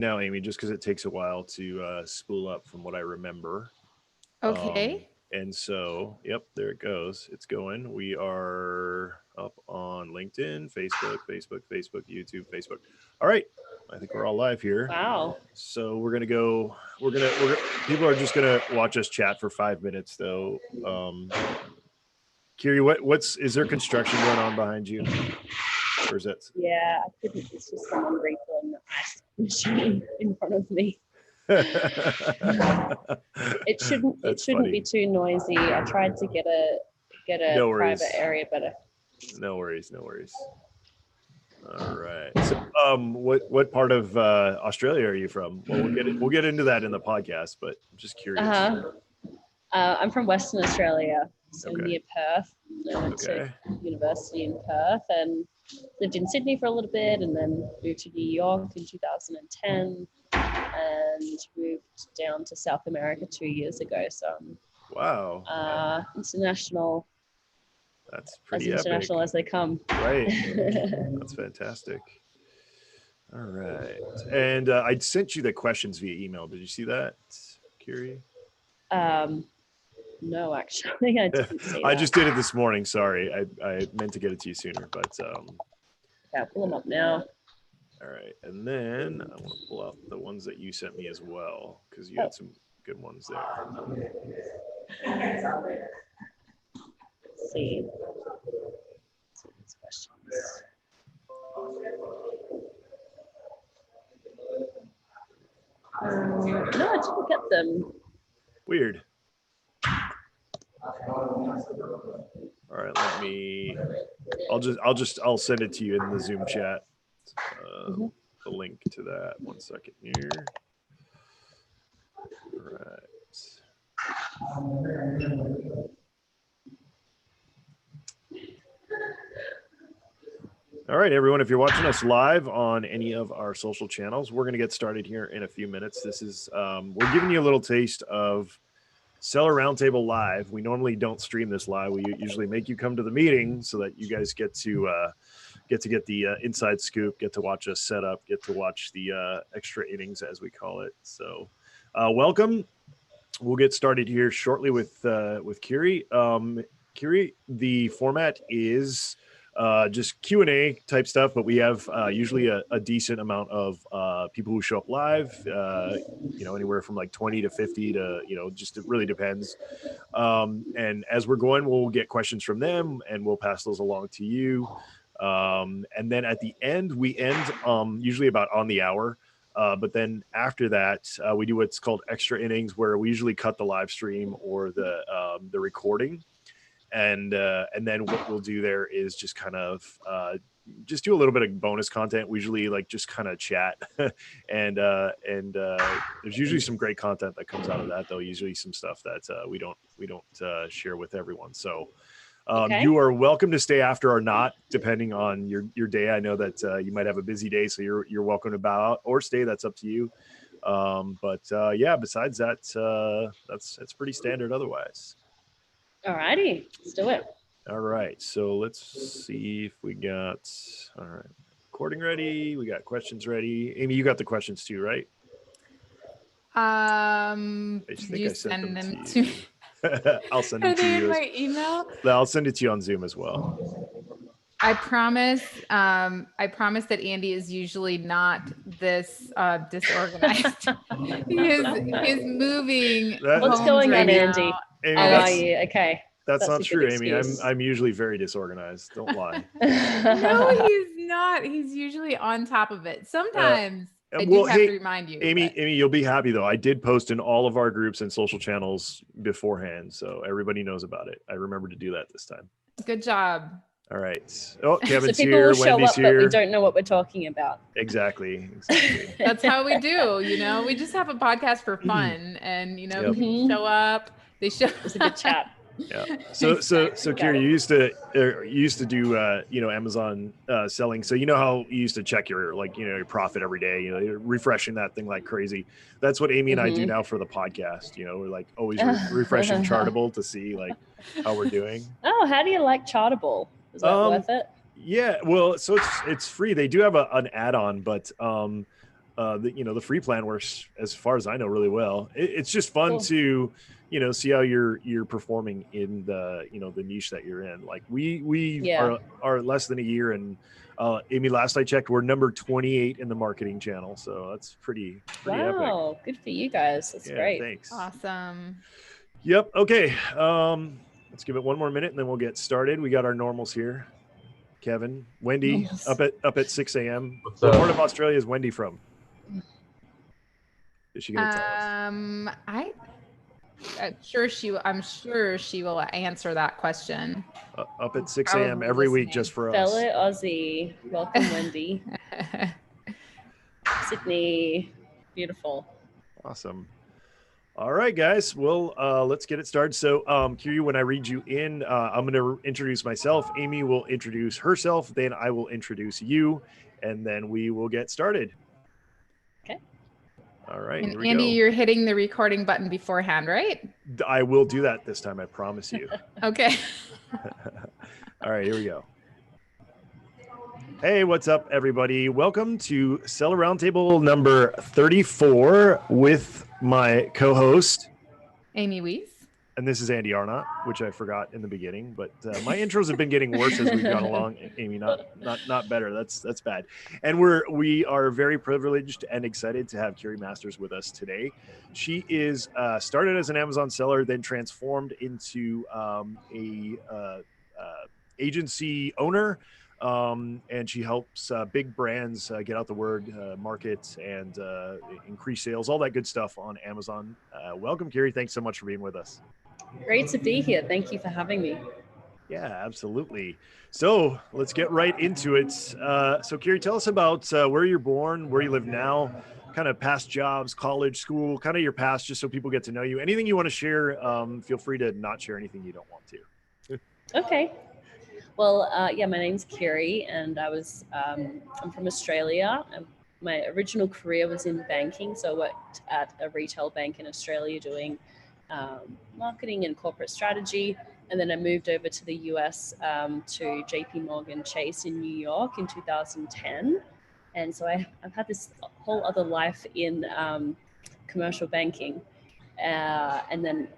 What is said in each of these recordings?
now, Amy, just because it takes a while to spool up from what I remember. Okay. And so, yep, there it goes. It's going. We are up on LinkedIn, Facebook, YouTube, Facebook. All right. I think we're all live here. Wow. So we're gonna go. People are just gonna watch us chat for 5 minutes, though. Kiri, is there construction going on behind you, or is that? Yeah, I couldn't. It's just someone refilling the ice machine in front of me. It shouldn't be too noisy. I tried to get a No private worries. area, but No worries. All right. So, what part of Australia are you from? Well, we'll get into that in the podcast, but I'm just curious. I'm from Western Australia, so Okay. near Perth. I went to university in Perth and lived in Sydney for a little bit, and then moved to New York in 2010, and moved down to South America 2 years ago. So Wow. International. That's pretty as international epic. as they come. Right. That's fantastic. All right. And I sent you the questions via email. Did you see that, Kiri? No, actually, I didn't see that. I just did it this morning. Sorry. I meant to get it to you sooner, but yeah, pull them up now. All right. And then I want to pull out the ones that you sent me as well, because you had some good ones there. Let's see. These questions. No, I didn't get them. Weird. All right, I'll send it to you in the Zoom chat. The link to that. 1 second here. All right. All right, everyone, if you're watching us live on any of our social channels, we're going to get started here in a few minutes. This is, we're giving you a little taste of Seller Roundtable Live. We normally don't stream this live. We usually make you come to the meeting so that you guys get to get the inside scoop, get to watch us set up, get to watch the extra innings, as we call it. So welcome. We'll get started here shortly with Kiri. Kiri, the format is just Q&A type stuff, but we have usually a decent amount of people who show up live, anywhere from like 20 to 50 to, just it really depends. And as we're going, we'll get questions from them and we'll pass those along to you. And then at the end, we end usually about on the hour. But then after that, we do what's called extra innings, where we usually cut the live stream or the recording. And then what we'll do there is just kind of just do a little bit of bonus content. We usually like just kind of chat, and there's usually some great content that comes out of that, though. Usually some stuff that we don't share with everyone. So you are welcome to stay after or not, depending on your day. I know that you might have a busy day, so you're welcome to bow out or stay. That's up to you. Yeah, besides that, that's pretty standard otherwise. All righty, let's do it. All right, so let's see if we got, all right, recording ready. We got questions ready. Amy, you got the questions too, right? Did you send them to me? I'll send it to you. In my email? I'll send it to you on Zoom as well. I promise that Andy is usually not this disorganized. He's moving. What's going on, Andy? Amy, how are you? Okay. That's not true, Amy. I'm usually very disorganized. Don't lie. No, he's not. He's usually on top of it. Sometimes I do have to remind you. Amy, you'll be happy though. I did post in all of our groups and social channels beforehand, so everybody knows about it. I remember to do that this time. Good job. All right. Oh, Kevin's so people here. Will show Wendy's up, here. But we don't know what we're talking about. Exactly. That's how we do. We just have a podcast for fun, and people show up. They show. It's a good chat. Yeah. So Kiri, you used to do Amazon selling. So you know how you used to check your your profit every day. You're refreshing that thing like crazy. That's what Amy and I do now for the podcast. We're like always refreshing Chartable to see like how we're doing. Oh, how do you like Chartable? Is that worth it? Yeah. Well, so it's free. They do have an add-on, but the free plan works, as far as I know, really well. It's just fun Cool. to, see how you're performing in the, the niche that you're in. Like we Yeah. are less than a year, and Amy, last I checked, we're number 28 in the marketing channel. So that's pretty epic. Wow, good for you guys. That's great. Thanks. Awesome. Yep. Okay. Let's give it one more minute and then we'll get started. We got our normals here. Kevin, Wendy, Normals. up at 6 a.m. What's What up? part of Australia is Wendy from? Is she gonna tell us? I'm sure she will answer that question. Up at 6 a.m. Probably every week listening. just for us. Fellow Aussie. Welcome, Wendy. Sydney. Beautiful. Awesome. All right, guys. Well, let's get it started. So, Kiri, when I read you in, I'm going to introduce myself. Amy will introduce herself. Then I will introduce you, and then we will get started. Okay. All right. And Here we Andy, go. you're hitting the recording button beforehand, right? I will do that this time. I promise you. Okay. All right. Here we go. Hey, what's up, everybody? Welcome to Seller Roundtable number 34 with my co-host, Amy Weiss. and this is Andy Arnott, which I forgot in the beginning, but my intros have been getting worse as we've gone along. Amy, not better. That's bad. And we are very privileged and excited to have Kiri Masters with us today. She is started as an Amazon seller, then transformed into a agency owner. And she helps big brands get out the word, market, and increase sales, all that good stuff on Amazon. Welcome, Kiri. Thanks so much for being with us. Great to be here. Thank you for having me. Yeah, absolutely. So let's get right into it. So Kiri, tell us about where you're born, where you live now, kind of past jobs, college, school, kind of your past, just so people get to know you. Anything you want to share, feel free to not share anything you don't want to. Okay. Well, yeah, my name's Kiri, and I'm from Australia. My original career was in banking, so I worked at a retail bank in Australia doing marketing and corporate strategy. And then I moved over to the US to JP Morgan Chase in New York in 2010. And so I've had this whole other life in commercial banking. And then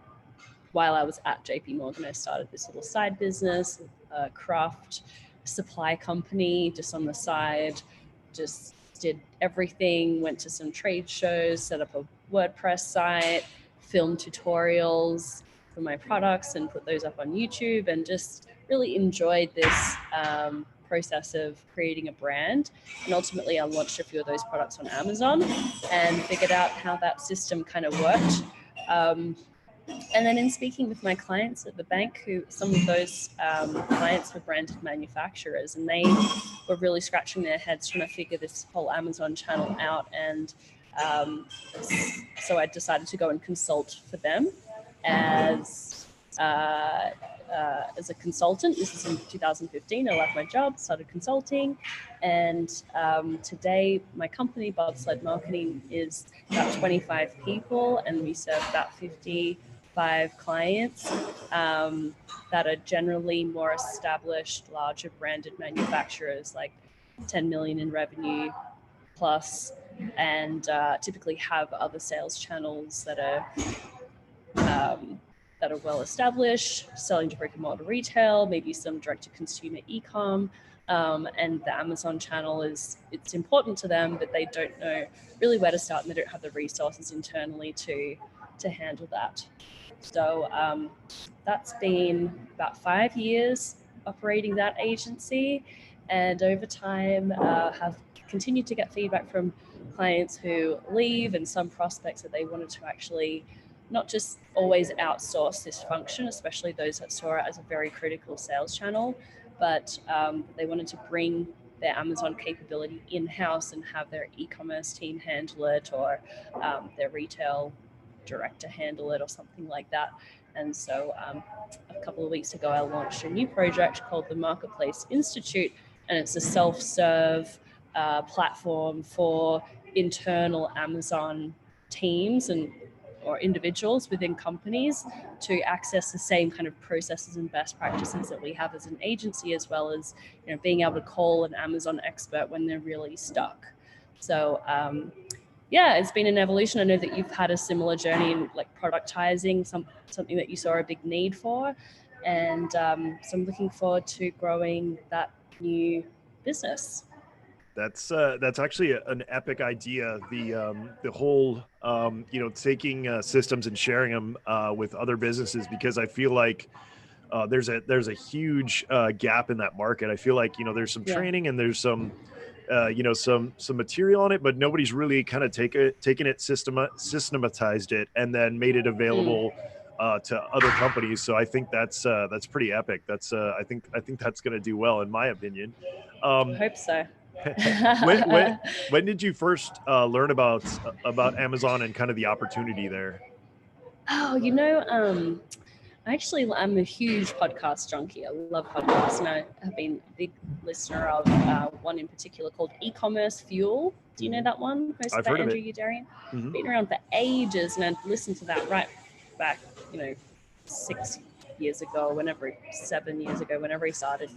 while I was at JP Morgan, I started this little side business, a craft supply company just on the side, just did everything, went to some trade shows, set up a WordPress site, filmed tutorials for my products and put those up on YouTube, and just really enjoyed this process of creating a brand. And ultimately I launched a few of those products on Amazon and figured out how that system kind of worked. And then in speaking with my clients at the bank, some of those clients were branded manufacturers, and they were really scratching their heads trying to figure this whole Amazon channel out. And so I decided to go and consult for them as a consultant. This is in 2015. I left my job, started consulting, and today my company, Bobsled Marketing, is about 25 people, and we serve about 55 clients that are generally more established, larger branded manufacturers, like 10 million in revenue plus, and typically have other sales channels that are well established, selling to brick and mortar retail, maybe some direct to consumer e-com, and the Amazon channel it's important to them, but they don't know really where to start, and they don't have the resources internally to handle that. So that's been about 5 years operating that agency, and over time have continued to get feedback from clients who leave and some prospects that they wanted to actually not just always outsource this function, especially those that saw it as a very critical sales channel, but they wanted to bring their Amazon capability in-house and have their e-commerce team handle it, or their retail director handle it, or something like that. And so a couple of weeks ago, I launched a new project called the Marketplace Institute, and it's a self-serve platform for internal Amazon teams or individuals within companies to access the same kind of processes and best practices that we have as an agency, as well as being able to call an Amazon expert when they're really stuck. So yeah, it's been an evolution. I know that you've had a similar journey in like productizing something that you saw a big need for. And so I'm looking forward to growing that new business. That's actually an epic idea. The whole taking systems and sharing them with other businesses, because I feel like there's a huge gap in that market. I feel like there's some training and there's some some material on it, but nobody's really kind of taken it, systematized it, and then made it available to other companies. So I think that's pretty epic. That's I think that's going to do well, in my opinion. I hope so. when did you first learn about Amazon and kind of the opportunity there? Oh, I'm a huge podcast junkie. I love podcasts, and I have been a big listener of one in particular called E-commerce Fuel. Do you know that one? Hosted I've by heard of Andrew it. Udarian. Mm-hmm. Been around for ages, and I've listened to that right back, 6 years ago, 7 years ago, whenever he started.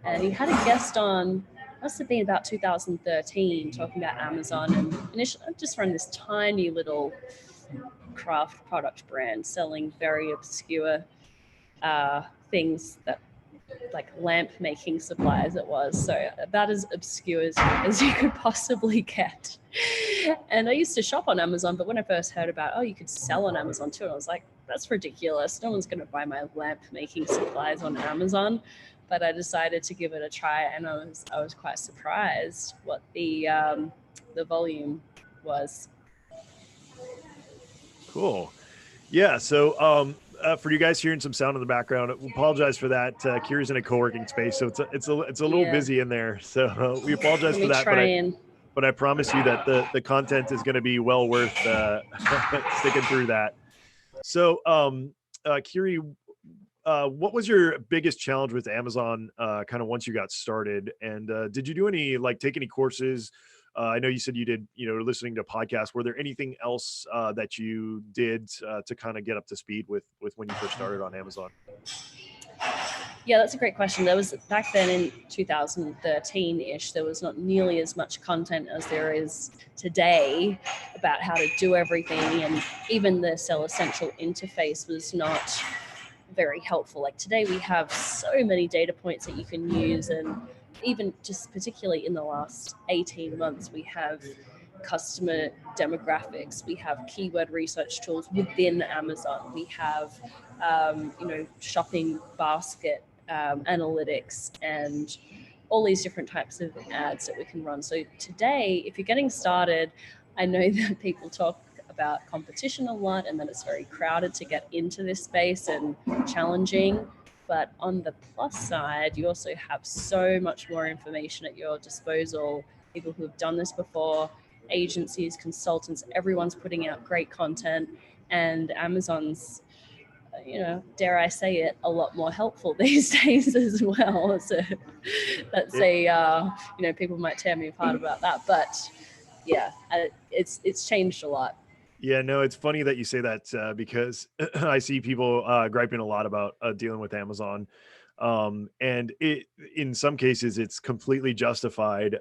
And he had a guest on, must have been about 2013, talking about Amazon, and initially just run this tiny little craft product brand selling very obscure things, that like lamp making supplies it was. So about as obscure as you could possibly get. And I used to shop on Amazon, but when I first heard about, you could sell on Amazon too, I was like, that's ridiculous. No one's going to buy my lamp making supplies on Amazon. But I decided to give it a try, and I was quite surprised what the volume was. Cool. Yeah. So for you guys hearing some sound in the background, we apologize for that. Kiri's in a co-working space, so it's a little busy in there. So we apologize for that. But I promise you that the content is going to be well worth sticking through that. So Kiri, what was your biggest challenge with Amazon kind of once you got started? And did you do take any courses? I know you said you did, listening to podcasts. Were there anything else that you did to kind of get up to speed with when you first started on Amazon? Yeah, that's a great question. There was, back then in 2013-ish, there was not nearly as much content as there is today about how to do everything. And even the Seller Central interface was not very helpful. Like today we have so many data points that you can use, and even just particularly in the last 18 months, we have customer demographics, we have keyword research tools within Amazon, we have shopping basket analytics, and all these different types of ads that we can run. So today, if you're getting started, I know that people talk about competition a lot and that it's very crowded to get into this space and challenging. But on the plus side, you also have so much more information at your disposal. People who have done this before, agencies, consultants, everyone's putting out great content, and Amazon's, dare I say it, a lot more helpful these days as well. So that's people might tear me apart about that, but yeah, it's changed a lot. Yeah, no, it's funny that you say that because I see people griping a lot about dealing with Amazon. And in some cases, it's completely justified.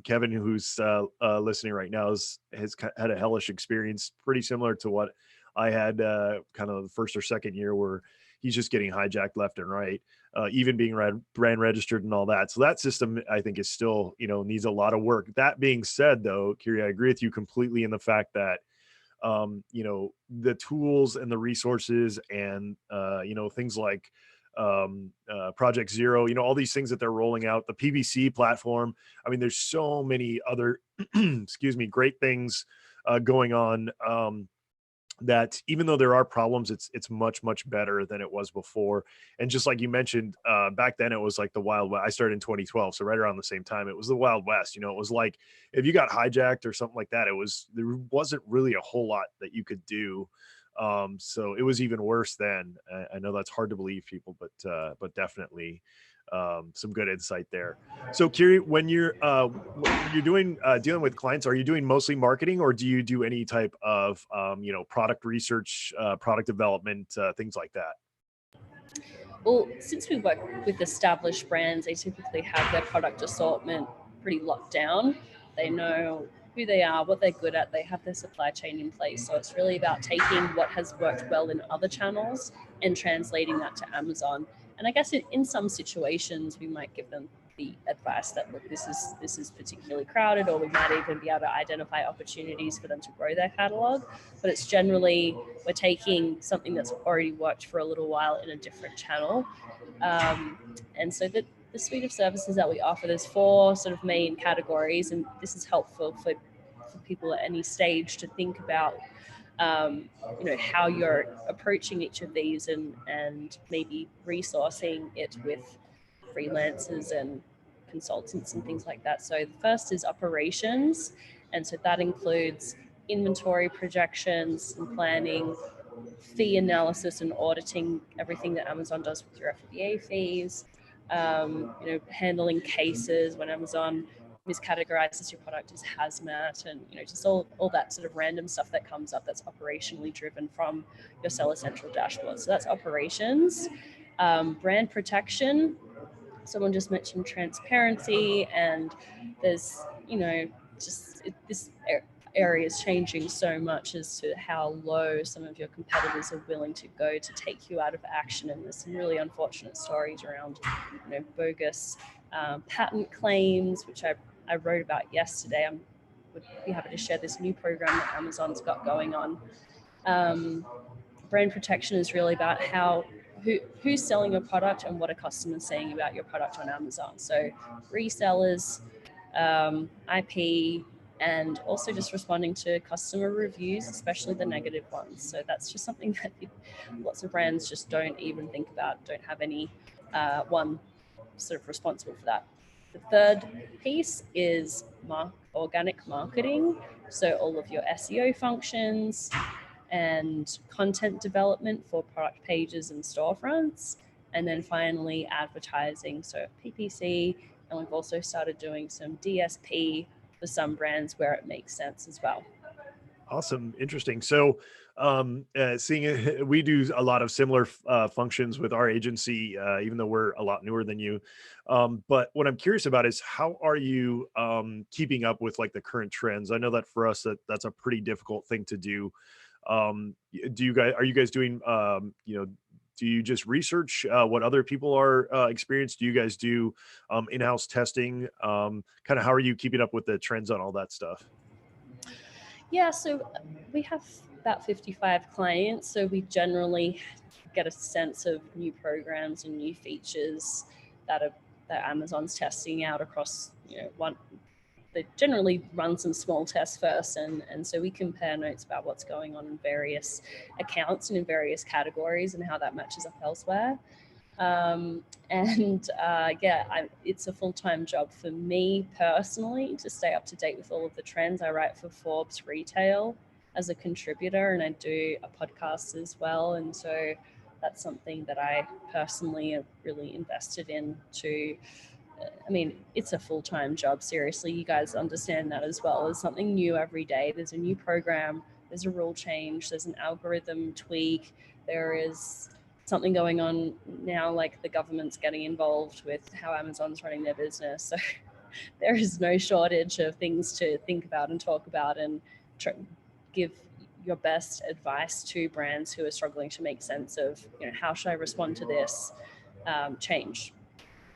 Kevin, who's listening right now, has had a hellish experience pretty similar to what I had kind of the first or second year, where he's just getting hijacked left and right, even being brand registered and all that. So that system, I think, is still, needs a lot of work. That being said, though, Kiri, I agree with you completely in the fact that the tools and the resources and things like Project Zero, all these things that they're rolling out, the PPC platform. I mean, there's so many other great things going on, that even though there are problems, it's much better than it was before. And just like you mentioned, back then it was like the Wild West. I started in 2012, so right around the same time, it was the Wild West. It was like if you got hijacked or something like that, there wasn't really a whole lot that you could do. So it was even worse then. I know that's hard to believe, people, but definitely some good insight there. So Kiri, when you're doing dealing with clients, are you doing mostly marketing, or do you do any type of product research, product development, things like that? Well, since we work with established brands, they typically have their product assortment pretty locked down. They know who they are, what they're good at. They have their supply chain in place. So it's really about taking what has worked well in other channels and translating that to Amazon. And I guess in some situations, we might give them the advice that, look, this is particularly crowded, or we might even be able to identify opportunities for them to grow their catalog. But it's generally, we're taking something that's already worked for a little while in a different channel. And so the suite of services that we offer, there's 4 sort of main categories, and this is helpful for people at any stage to think about how you're approaching each of these, and maybe resourcing it with freelancers and consultants and things like that. So the first is operations, and so that includes inventory projections and planning, fee analysis and auditing everything that Amazon does with your FBA fees, handling cases when Amazon miscategorizes your product as hazmat, and just all that sort of random stuff that comes up that's operationally driven from your Seller Central dashboard. So that's operations. Brand protection, someone just mentioned transparency, and there's this area is changing so much as to how low some of your competitors are willing to go to take you out of action. And there's some really unfortunate stories around bogus patent claims, which I wrote about yesterday. I would be happy to share this new program that Amazon's got going on. Brand protection is really about who's selling your product and what are customers saying about your product on Amazon. So resellers, IP, and also just responding to customer reviews, especially the negative ones. So that's just something that lots of brands just don't even think about, don't have any one sort of responsible for that. The third piece is organic marketing. So all of your SEO functions and content development for product pages and storefronts. And then finally, advertising. So Ppc, and we've also started doing some DSP for some brands where it makes sense as well. Awesome. Interesting. So seeing we do a lot of similar functions with our agency, even though we're a lot newer than you. But what I'm curious about is, how are you keeping up with like the current trends? I know that for us, that's a pretty difficult thing to do. Are you guys doing, do you just research what other people are experienced? Do you guys do in-house testing? Kind of how are you keeping up with the trends on all that stuff? Yeah, so we have about 55 clients, so we generally get a sense of new programs and new features that Amazon's testing out across, they generally run some small tests first, and so we compare notes about what's going on in various accounts and in various categories and how that matches up elsewhere. It's a full-time job for me personally to stay up to date with all of the trends. I write for Forbes Retail as a contributor, and I do a podcast as well, and so that's something that I personally have really invested in to. I mean, it's a full-time job, seriously. You guys understand that as well. There's something new every day. There's a new program, there's a rule change, there's an algorithm tweak, there is something going on now, like the government's getting involved with how Amazon's running their business. So there is no shortage of things to think about and talk about, and give your best advice to brands who are struggling to make sense of, how should I respond to this change?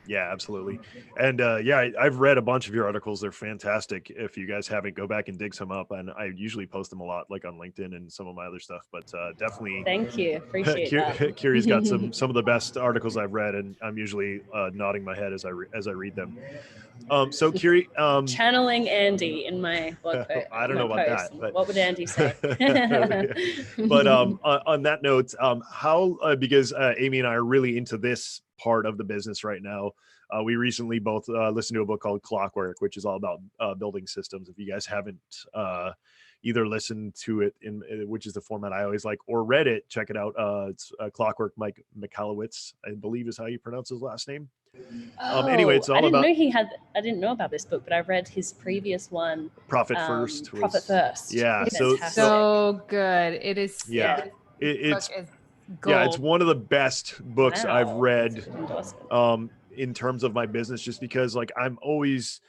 Yeah, absolutely. And I've read a bunch of your articles. They're fantastic. If you guys haven't, go back and dig some up. And I usually post them a lot, like on LinkedIn and some of my other stuff. But definitely, thank you. Appreciate that. Kiri's got some of the best articles I've read, and I'm usually nodding my head as I read them. So Kiri, channeling Andy in my blog post. I don't know about that, but what would Andy say? But on that note, because Amy and I are really into this part of the business right now. We recently both listened to a book called Clockwork, which is all about building systems. If you guys haven't either listened to it which is the format I always like, or read it, check it out. It's Clockwork. Mike Michalowicz, I believe, is how you pronounce his last name. Anyway, it's all about. I didn't know about this book, but I read his previous one. Profit First. Profit First. Yeah, so good. It is. Yeah, it's gold. Yeah, it's one of the best books I've read in terms of my business, just because like I'm always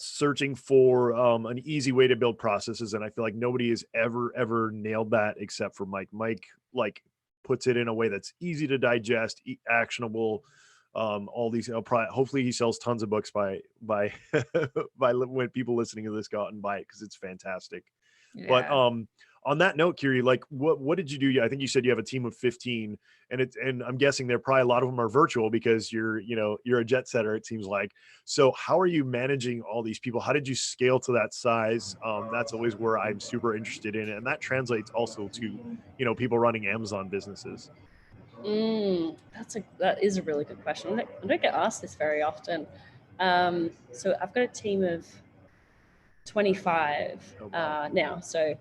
searching for an easy way to build processes, and I feel like nobody has ever nailed that except for Mike. Mike like puts it in a way that's easy to digest, actionable. All these, hopefully he sells tons of books by by when people listening to this go out and buy it, because it's fantastic. But on that note, Kiri, like what did you do? I think you said you have a team of 15, and I'm guessing there probably a lot of them are virtual because you're a jet setter, it seems like. So how are you managing all these people? How did you scale to that size? That's always where I'm super interested in, and that translates also to people running Amazon businesses. That is a really good question. I don't get asked this very often. So I've got a team of 25 now. So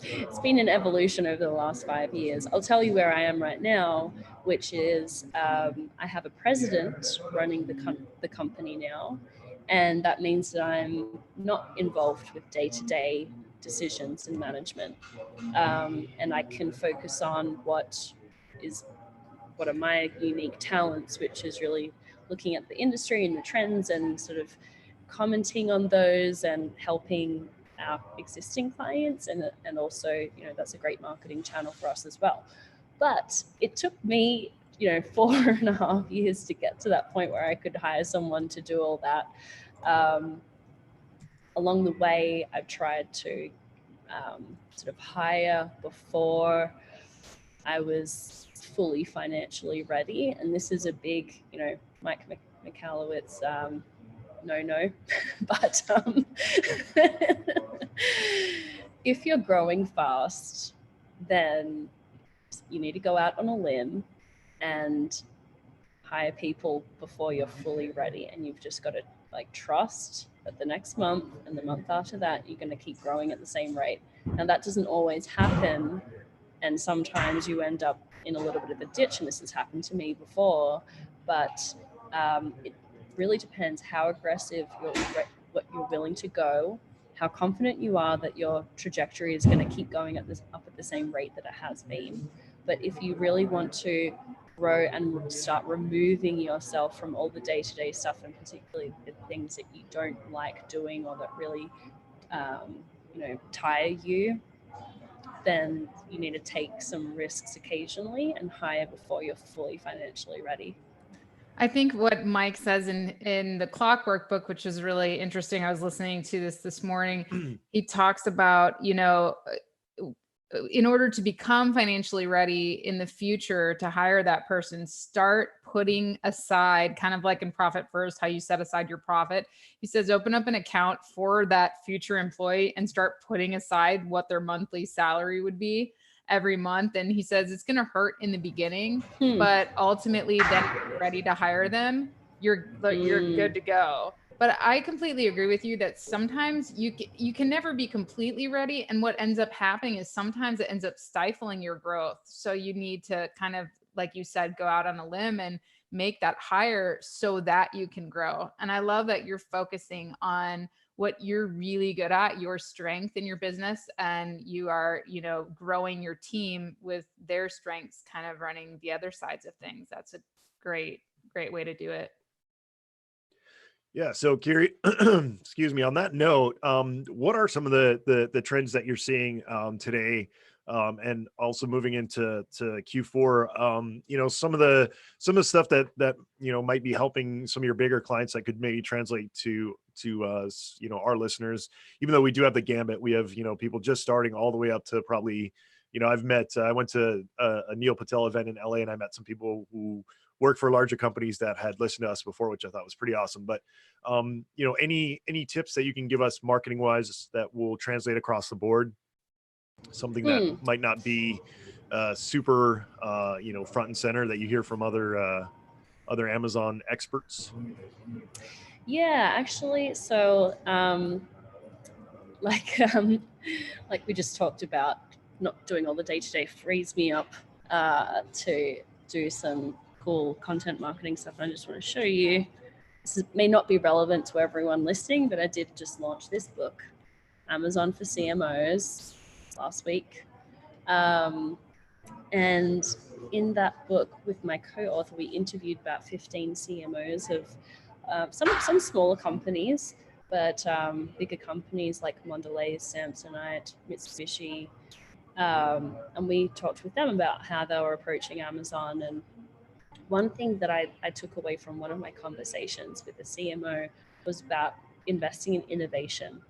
it's been an evolution over the last 5 years. I'll tell you where I am right now, which is I have a president running the company now, and that means that I'm not involved with day-to-day decisions and management, and I can focus on what are my unique talents, which is really looking at the industry and the trends and sort of commenting on those and helping our existing clients, and also that's a great marketing channel for us as well. But it took me 4.5 years to get to that point where I could hire someone to do all that. Along the way, I've tried to sort of hire before I was fully financially ready, and this is a big Mike Michalowicz no but if you're growing fast, then you need to go out on a limb and hire people before you're fully ready, and you've just got to trust that the next month and the month after that you're going to keep growing at the same rate. Now that doesn't always happen, and sometimes you end up in a little bit of a ditch, and this has happened to me before, but it really depends how aggressive what you're willing to go, how confident you are that your trajectory is going to keep going up at the same rate that it has been. But if you really want to grow and start removing yourself from all the day-to-day stuff, and particularly the things that you don't like doing or that really tire you, then you need to take some risks occasionally and hire before you're fully financially ready. I think what Mike says in the Clockwork book, which is really interesting, I was listening to this morning, he talks about, in order to become financially ready in the future to hire that person, start putting aside, kind of like in Profit First, how you set aside your profit. He says, open up an account for that future employee and start putting aside what their monthly salary would be every month. And he says it's going to hurt in the beginning, but ultimately then if you're ready to hire them, you're good to go. But I completely agree with you that sometimes you can never be completely ready. And what ends up happening is sometimes it ends up stifling your growth. So you need to kind of, like you said, go out on a limb and make that hire so that you can grow. And I love that you're focusing on what you're really good at, your strength in your business, and you are, growing your team with their strengths, kind of running the other sides of things. That's a great way to do it. Yeah. So Kiri, excuse me, on that note, what are some of the trends that you're seeing today? And also moving into Q4, some of the stuff that might be helping some of your bigger clients that could maybe translate to our listeners. Even though we do have the gambit, we have people just starting all the way up to probably I went to a Neil Patel event in LA, and I met some people who work for larger companies that had listened to us before, which I thought was pretty awesome. But any tips that you can give us marketing wise that will translate across the board? Something that might not be super front and center that you hear from other Amazon experts? Yeah, actually, so like we just talked about, not doing all the day-to-day frees me up to do some cool content marketing stuff. And I just want to show you, may not be relevant to everyone listening, but I did just launch this book, Amazon for CMOs, last week. And in that book with my co-author, we interviewed about 15 CMOs of some smaller companies, but bigger companies like Mondelez, Samsonite, Mitsubishi. And we talked with them about how they were approaching Amazon. And one thing that I took away from one of my conversations with the CMO was about investing in innovation.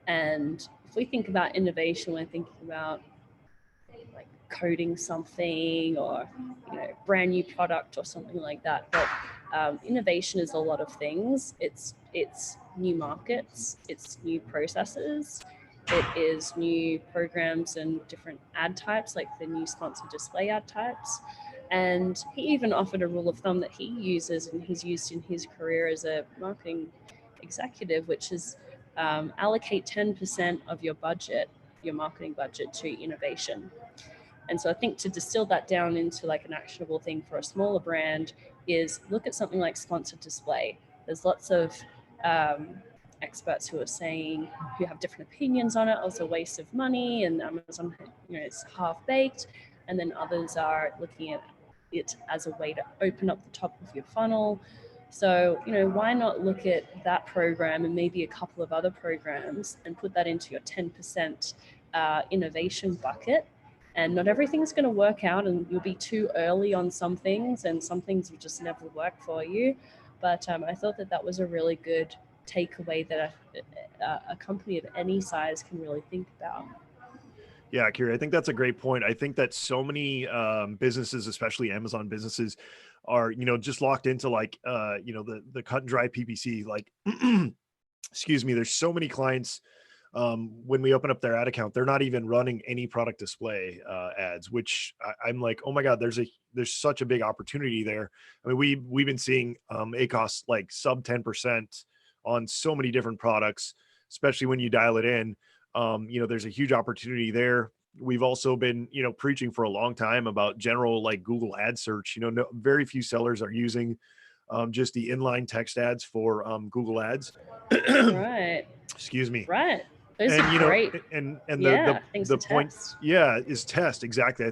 And if we think about innovation, we're thinking about like coding something or brand new product or something like that. But innovation is a lot of things. It's new markets, it's new processes, it is new programs and different ad types, like the new sponsored display ad types. And he even offered a rule of thumb that he uses and he's used in his career as a marketing executive, which is allocate 10% of your budget, your marketing budget, to innovation. And so I think to distill that down into like an actionable thing for a smaller brand is look at something like sponsored display. There's lots of experts who are saying, who have different opinions on it. It's a waste of money and Amazon, it's half baked. And then others are looking at it as a way to open up the top of your funnel. So, why not look at that program and maybe a couple of other programs and put that into your 10% innovation bucket? And not everything's going to work out, and you'll be too early on some things, and some things will just never work for you. But I thought that was a really good takeaway that a company of any size can really think about. Yeah, Kiri, I think that's a great point. I think that so many businesses, especially Amazon businesses, are just locked into like the cut and dry PPC. Like, excuse me, there's so many clients. When we open up their ad account, they're not even running any product display ads, which I'm like, oh my God, there's such a big opportunity there. I mean, we've been seeing ACOS like sub 10% on so many different products, especially when you dial it in. There's a huge opportunity there. We've also been, preaching for a long time about general like Google ad search. Very few sellers are using just the inline text ads for Google ads. Right. Excuse me. Right. Those And are great. and the point, test. is test. Exactly. I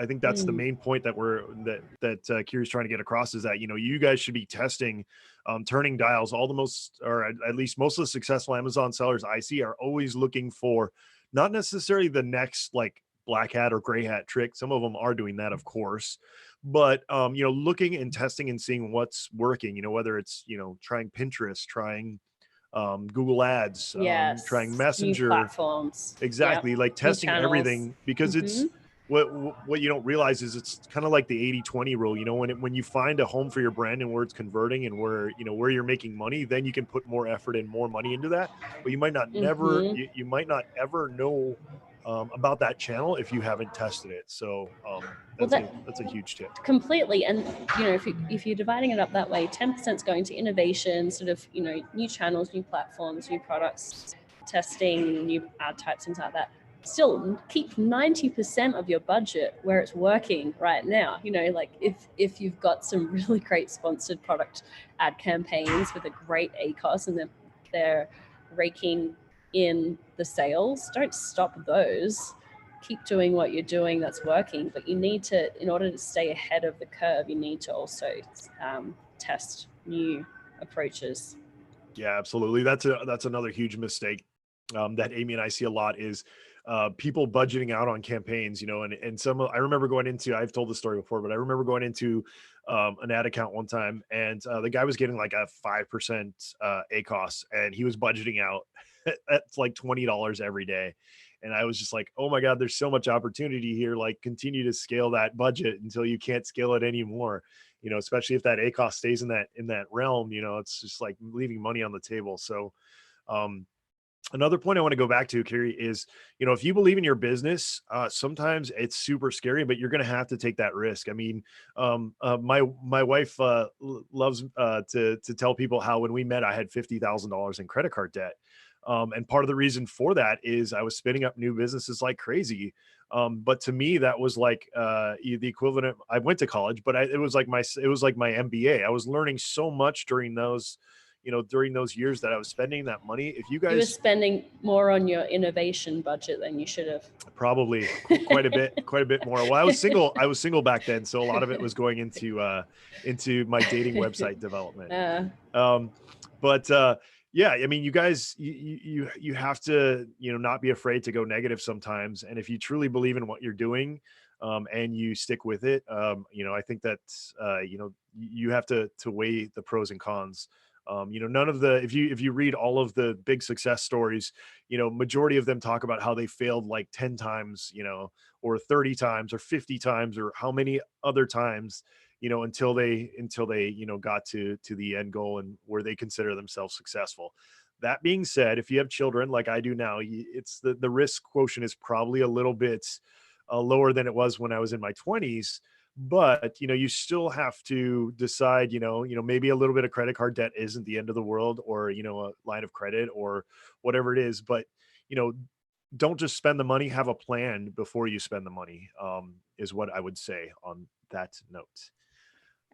think that's the main point that Kiri's trying to get across, is that you guys should be testing, turning dials. All the most, or at least most of the successful Amazon sellers I see are always looking for not necessarily the next like black hat or gray hat trick. Some of them are doing that, of course, but looking and testing and seeing what's working. Whether it's trying Pinterest, trying Google Ads, Yes. trying Messenger, new platforms. exactly. Yep. Like testing everything, because it's what you don't realize is it's kind of like the 80-20 rule. When you find a home for your brand and where it's converting and where you're making money, then you can put more effort and more money into that. But you might not you might not ever know about that channel if you haven't tested it. So that's a huge tip. Completely. And if you're dividing it up that way, 10% is going to innovation, sort of new channels, new platforms, new products, testing new ad types, things like that. Still keep 90% of your budget where it's working right now. Like if you've got some really great sponsored product ad campaigns with a great ACOS and they're raking in the sales, don't stop those. Keep doing what you're doing that's working, but you need to, in order to stay ahead of the curve, you need to also test new approaches. Yeah, absolutely. That's another huge mistake that Amy and I see a lot, is people budgeting out on campaigns, and I remember going into, I've told this story before, but I remember going into an ad account one time, and the guy was getting like a 5% ACOS, and he was budgeting out at like $20 every day. And I was just like, oh my God, there's so much opportunity here. Like, continue to scale that budget until you can't scale it anymore. Especially if that ACOS stays in that realm, it's just like leaving money on the table. So another point I want to go back to, Kiri, is, if you believe in your business, sometimes it's super scary, but you're going to have to take that risk. I mean, my wife loves to tell people how when we met, I had $50,000 in credit card debt. And part of the reason for that is I was spinning up new businesses like crazy. But to me, that was like the equivalent of, I went to college, but it was like my MBA. I was learning so much during those, during those years that I was spending that money, if you You were guys spending more on your innovation budget than you should have. probably quite a bit more. Well, I was single back then, so a lot of it was going into my dating website development. But yeah, I mean, you guys, you have to, not be afraid to go negative sometimes. And if you truly believe in what you're doing, and you stick with it, I think that, you have to weigh the pros and cons. None of the, if you read all of the big success stories, majority of them talk about how they failed like 10 times, or 30 times or 50 times or how many other times, until they got to the end goal and where they consider themselves successful. That being said, if you have children like I do now, it's the risk quotient is probably a little bit lower than it was when I was in my 20s. But you still have to decide, maybe a little bit of credit card debt isn't the end of the world, or a line of credit or whatever it is. But don't just spend the money, have a plan before you spend the money, is what I would say on that note.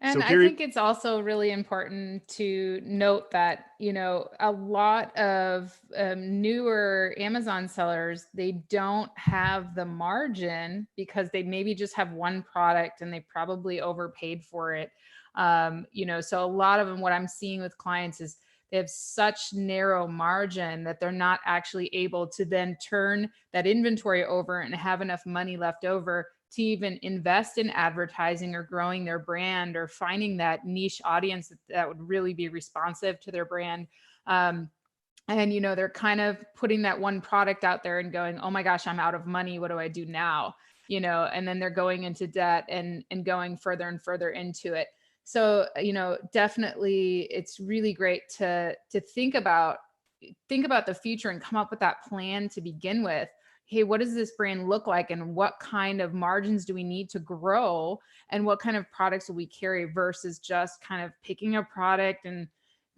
And So, I Kiri, think it's also really important to note that, a lot of newer Amazon sellers, they don't have the margin because they maybe just have one product and they probably overpaid for it. So a lot of them, what I'm seeing with clients is they have such narrow margin that they're not actually able to then turn that inventory over and have enough money left over to even invest in advertising or growing their brand or finding that niche audience that would really be responsive to their brand. And, they're kind of putting that one product out there and going, oh my gosh, I'm out of money. What do I do now? And then they're going into debt and going further and further into it. So, definitely it's really great to think about the future and come up with that plan to begin with. Hey, what does this brand look like, and what kind of margins do we need to grow, and what kind of products will we carry, versus just kind of picking a product and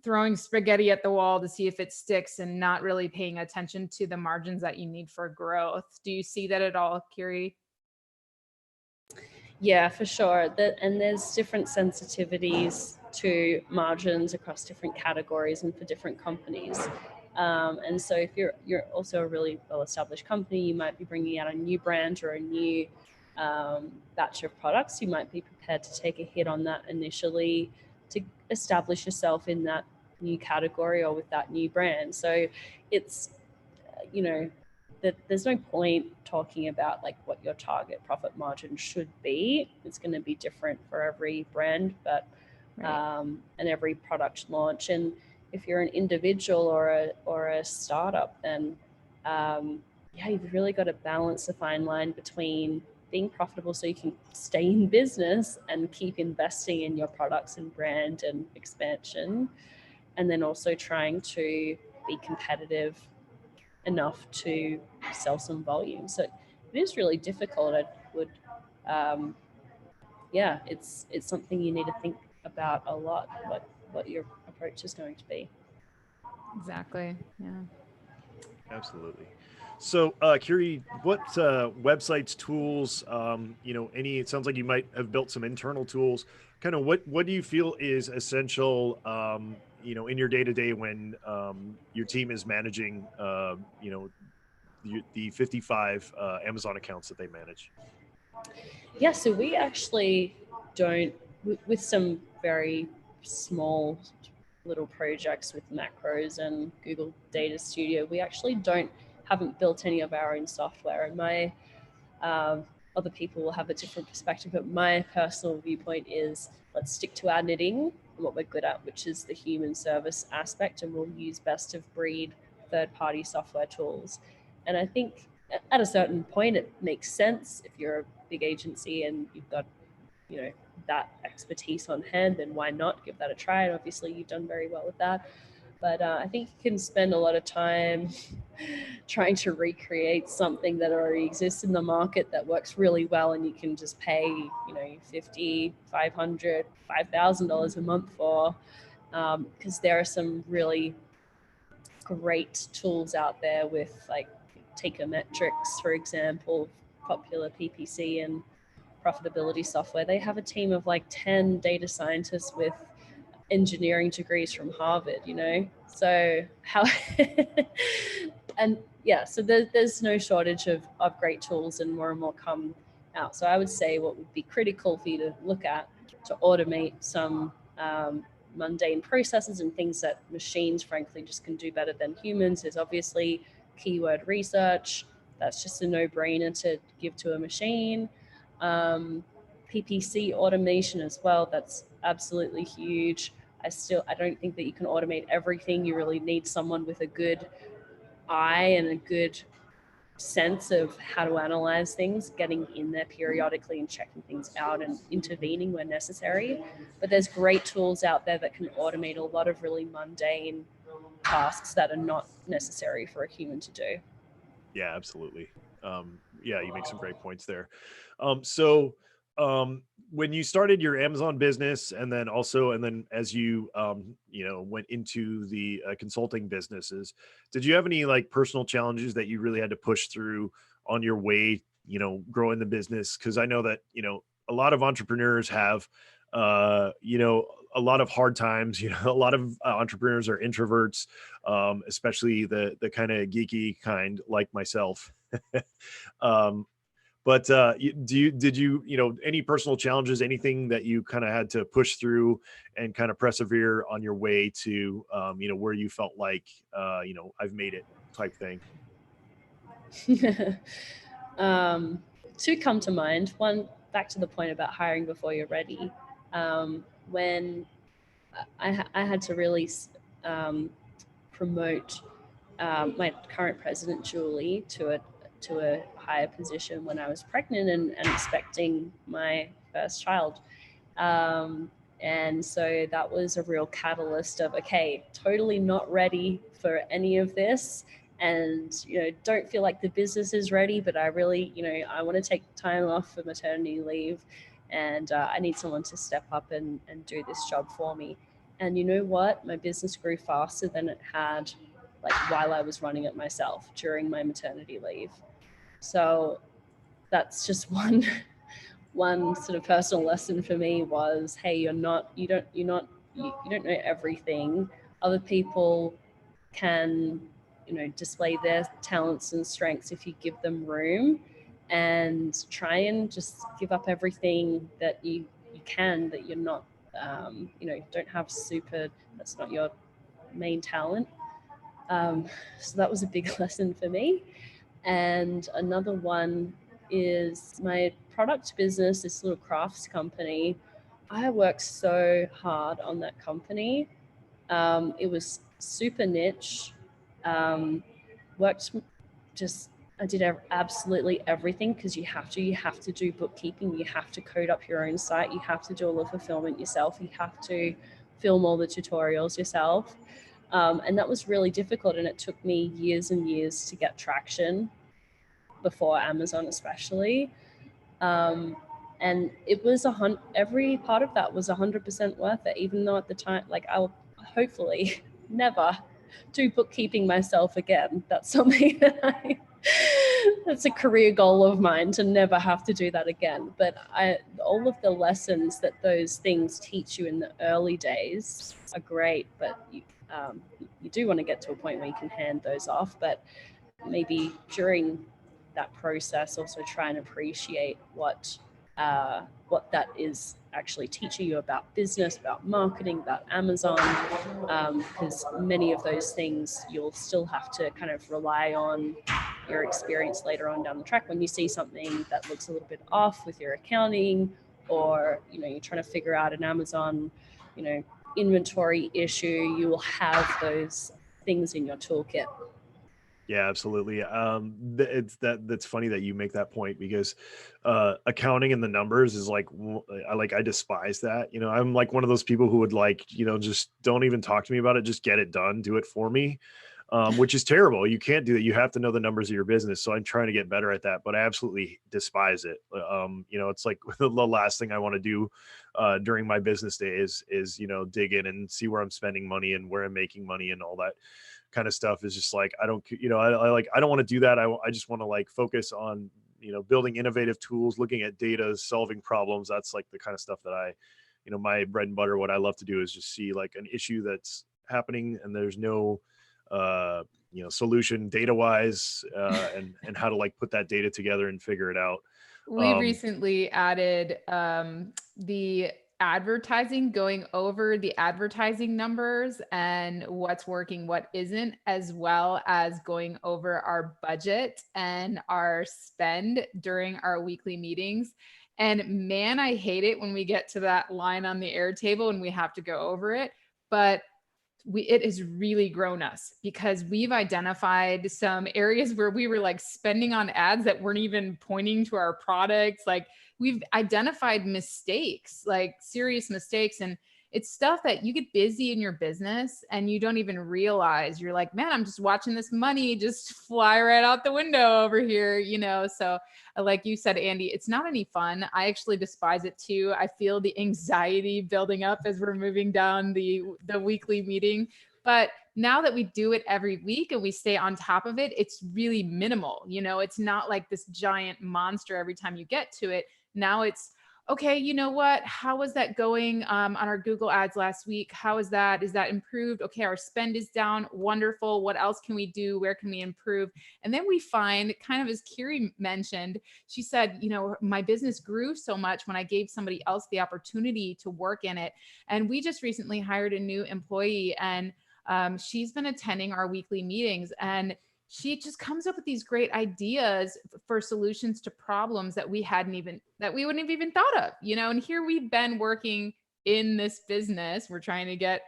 throwing spaghetti at the wall to see if it sticks and not really paying attention to the margins that you need for growth. Do you see that at all, Kiri? Yeah, for sure. And there's different sensitivities to margins across different categories and for different companies. And so if you're also a really well-established company, you might be bringing out a new brand or a new batch of products. You might be prepared to take a hit on that initially to establish yourself in that new category or with that new brand. So it's, that there's no point talking about like what your target profit margin should be. It's going to be different for every brand, but and every product launch. And if you're an individual or a startup, then you've really got to balance the fine line between being profitable so you can stay in business and keep investing in your products and brand and expansion, and then also trying to be competitive enough to sell some volume. So it is really difficult. I would, it's something you need to think about a lot, what your approach is going to be. Exactly. Yeah. Absolutely. So, Kiri, what websites, tools, it sounds like you might have built some internal tools. Kind of what do you feel is essential, in your day-to-day when your team is managing, the 55 Amazon accounts that they manage? Yeah, so we actually don't, with some very small little projects with macros and Google Data Studio, we actually haven't built any of our own software. And my other people will have a different perspective, but my personal viewpoint is let's stick to our knitting and what we're good at, which is the human service aspect, and we'll use best of breed third-party software tools. And I think at a certain point it makes sense. If you're a big agency and you've got that expertise on hand, then why not give that a try? And obviously you've done very well with that. But I think you can spend a lot of time trying to recreate something that already exists in the market that works really well, and you can just pay, $50, $500, $5,000 a month for, because there are some really great tools out there with like Takeometrics, for example, popular PPC and profitability software. They have a team of like 10 data scientists with engineering degrees from Harvard, you know? So how, and yeah, so there's no shortage of great tools, and more come out. So I would say what would be critical for you to look at to automate some mundane processes and things that machines frankly just can do better than humans is obviously keyword research. That's just a no-brainer to give to a machine. PPC automation as well, that's absolutely huge. I don't think that you can automate everything. You really need someone with a good eye and a good sense of how to analyze things, getting in there periodically and checking things out and intervening where necessary. But there's great tools out there that can automate a lot of really mundane tasks that are not necessary for a human to do. Yeah, absolutely. Yeah, you make some great points there. So when you started your Amazon business, and then as you went into the consulting businesses, did you have any like personal challenges that you really had to push through on your way, growing the business? Because I know that a lot of entrepreneurs have a lot of hard times. A lot of entrepreneurs are introverts, especially the kind of geeky kind like myself. um, but did you any personal challenges, anything that you kind of had to push through and kind of persevere on your way to where you felt like I've made it type thing? Two come to mind. One, back to the point about hiring before you're ready. When I had to really promote my current president, Julie, to a higher position when I was pregnant and expecting my first child. And so that was a real catalyst of, okay, totally not ready for any of this. And, don't feel like the business is ready, but I really, I want to take time off for maternity leave, and I need someone to step up and do this job for me. And you know what? My business grew faster than it had like while I was running it myself during my maternity leave. So that's just one sort of personal lesson for me was, hey, you don't know everything. Other people can, display their talents and strengths if you give them room, and try and just give up everything that you can, that you're not, don't have that's not your main talent. So that was a big lesson for me. And another one is my product business, this little crafts company. I worked so hard on that company. It was super niche. Um, worked just I did absolutely everything, because you have to do bookkeeping, you have to code up your own site, you have to do all the fulfillment yourself, you have to film all the tutorials yourself. And that was really difficult, and it took me years and years to get traction before Amazon, especially. And it was every part of that was 100% worth it, even though at the time, like, I'll hopefully never do bookkeeping myself again. That's something that that's a career goal of mine, to never have to do that again. But all of the lessons that those things teach you in the early days are great, but you do want to get to a point where you can hand those off. But maybe during that process, also try and appreciate what that is actually teaching you about business, about marketing, about Amazon, because many of those things you'll still have to kind of rely on your experience later on down the track when you see something that looks a little bit off with your accounting, or you're trying to figure out an Amazon inventory issue. You will have those things in your toolkit. Yeah, absolutely. That's funny that you make that point, because accounting and the numbers is like, I despise that. I'm like one of those people who would just don't even talk to me about it. Just get it done, do it for me. Which is terrible. You can't do that. You have to know the numbers of your business. So I'm trying to get better at that, but I absolutely despise it. It's like the last thing I want to do during my business day is dig in and see where I'm spending money and where I'm making money, and all that kind of stuff is just like, I don't want to do that. I just want to focus on, building innovative tools, looking at data, solving problems. That's like the kind of stuff that I my bread and butter, what I love to do is just see like an issue that's happening and there's no, solution data wise, and how to like put that data together and figure it out. We recently added the advertising, going over the advertising numbers and what's working, what isn't, as well as going over our budget and our spend during our weekly meetings. And man, I hate it when we get to that line on the air table and we have to go over it. But it has really grown us because we've identified some areas where we were like spending on ads that weren't even pointing to our products. Like we've identified mistakes, like serious mistakes. And it's stuff that you get busy in your business and you don't even realize. You're like, man, I'm just watching this money just fly right out the window over here, So like you said, Andy, it's not any fun. I actually despise it too. I feel the anxiety building up as we're moving down the weekly meeting. But now that we do it every week and we stay on top of it, it's really minimal. It's not like this giant monster every time you get to it. Now it's, okay, you know what? How was that going on our Google ads last week? How is that? Is that improved? Okay, our spend is down. Wonderful. What else can we do? Where can we improve? And then we find, kind of as Kiri mentioned, she said, my business grew so much when I gave somebody else the opportunity to work in it. And we just recently hired a new employee, and she's been attending our weekly meetings, and she just comes up with these great ideas for solutions to problems that we wouldn't have even thought of, and here we've been working in this business. We're trying to get,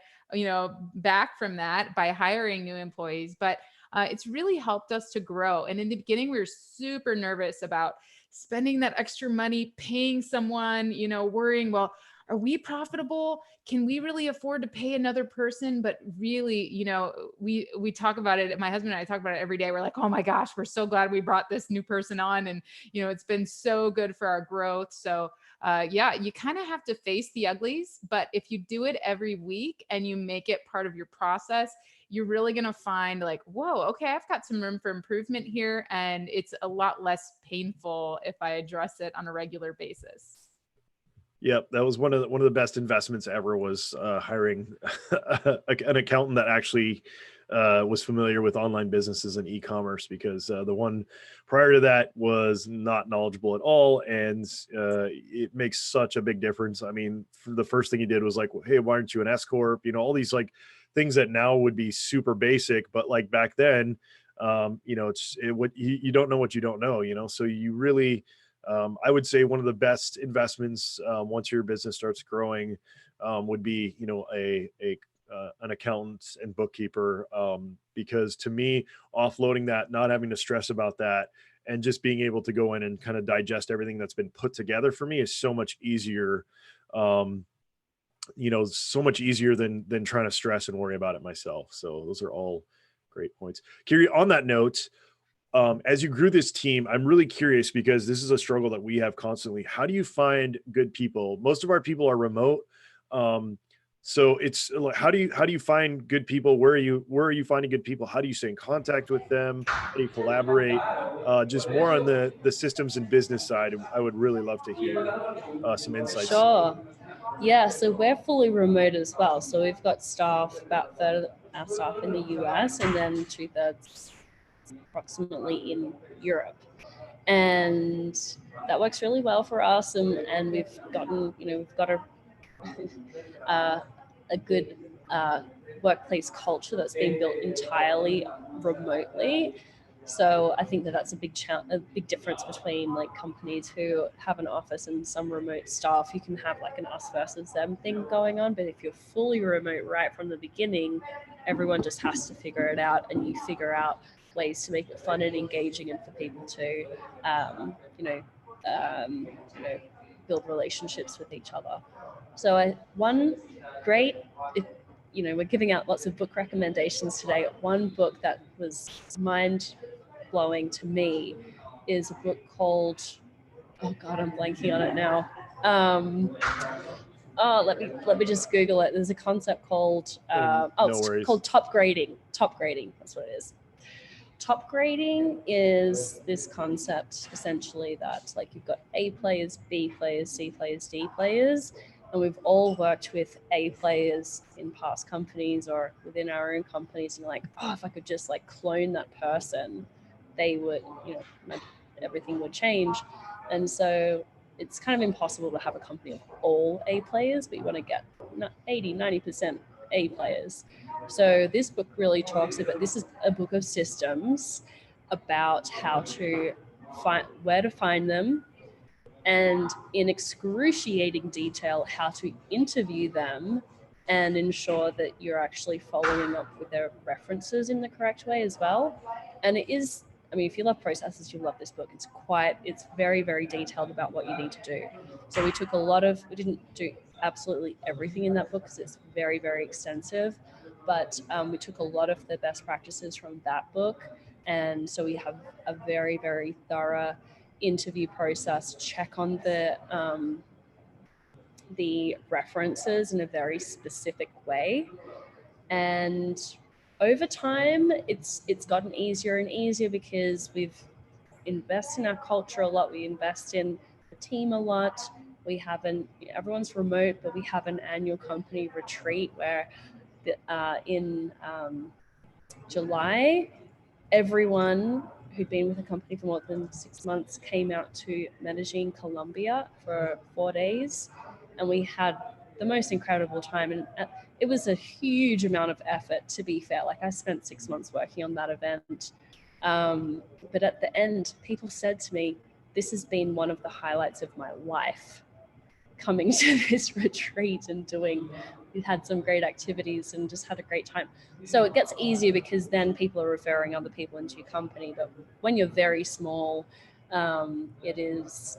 back from that by hiring new employees, but it's really helped us to grow. And in the beginning, we were super nervous about spending that extra money, paying someone, worrying, well, are we profitable? Can we really afford to pay another person? But really, we talk about it. My husband and I talk about it every day. We're like, oh my gosh, we're so glad we brought this new person on. And, it's been so good for our growth. So yeah, you kind of have to face the uglies, but if you do it every week and you make it part of your process, you're really going to find like, whoa, okay, I've got some room for improvement here. And it's a lot less painful if I address it on a regular basis. Yep, that was one of the best investments ever, was hiring an accountant that actually was familiar with online businesses and e-commerce, because the one prior to that was not knowledgeable at all, and it makes such a big difference. I mean, the first thing he did was like, hey, why aren't you an S corp? All these like things that now would be super basic, but like back then, you don't know what you don't know. So you really. I would say one of the best investments once your business starts growing would be, an accountant and bookkeeper, because to me, offloading that, not having to stress about that, and just being able to go in and kind of digest everything that's been put together for me is so much easier. So much easier than trying to stress and worry about it myself. So those are all great points. Kiri, on that note, as you grew this team, I'm really curious, because this is a struggle that we have constantly. How do you find good people? Most of our people are remote. So it's like, how do you find good people? Where are you finding good people? How do you stay in contact with them? How do you collaborate? Just more on the systems and business side. I would really love to hear some insights. Sure. Yeah, so we're fully remote as well. So we've got staff, about a third of our staff in the US, and then 2/3 approximately in Europe. And that works really well for us. And we've gotten, we've got a good workplace culture that's been built entirely remotely. So I think that's a big difference between like companies who have an office and some remote staff. You can have like an us versus them thing going on, but if you're fully remote right from the beginning, everyone just has to figure it out, and you figure out ways to make it fun and engaging, and for people to, build relationships with each other. So we're giving out lots of book recommendations today. One book that was mind-blowing to me is a book called, oh God, I'm blanking on it now. Let me just Google it. There's a concept called, it's called top grading. Top grading, that's what it is. Top grading is this concept essentially that like you've got A players, B players, C players, D players, And we've all worked with A players in past companies or within our own companies, and like, oh, if I could just like clone that person, they would, everything would change. And so it's kind of impossible to have a company of all A players, but you want to get 80-90% A players. So this book really talks about, this is a book of systems about how to find, where to find them, and in excruciating detail how to interview them and ensure that you're actually following up with their references in the correct way as well. And it is, I mean, if you love processes, you'll love this book. It's very, very detailed about what you need to do. So we didn't do absolutely everything in that book because it's very, very extensive, but we took a lot of the best practices from that book. And so we have a very, very thorough interview process, check on the references in a very specific way. And over time, it's gotten easier and easier because we've invested in our culture a lot. We invest in the team a lot. Everyone's remote, but we have an annual company retreat where in July, everyone who'd been with the company for more than 6 months came out to Medellin, Colombia for 4 days. And we had the most incredible time. And it was a huge amount of effort, to be fair. Like, I spent 6 months working on that event. But at the end, people said to me, this has been one of the highlights of my life, coming to this retreat and we had some great activities and just had a great time. So it gets easier because then people are referring other people into your company. But when you're very small, it's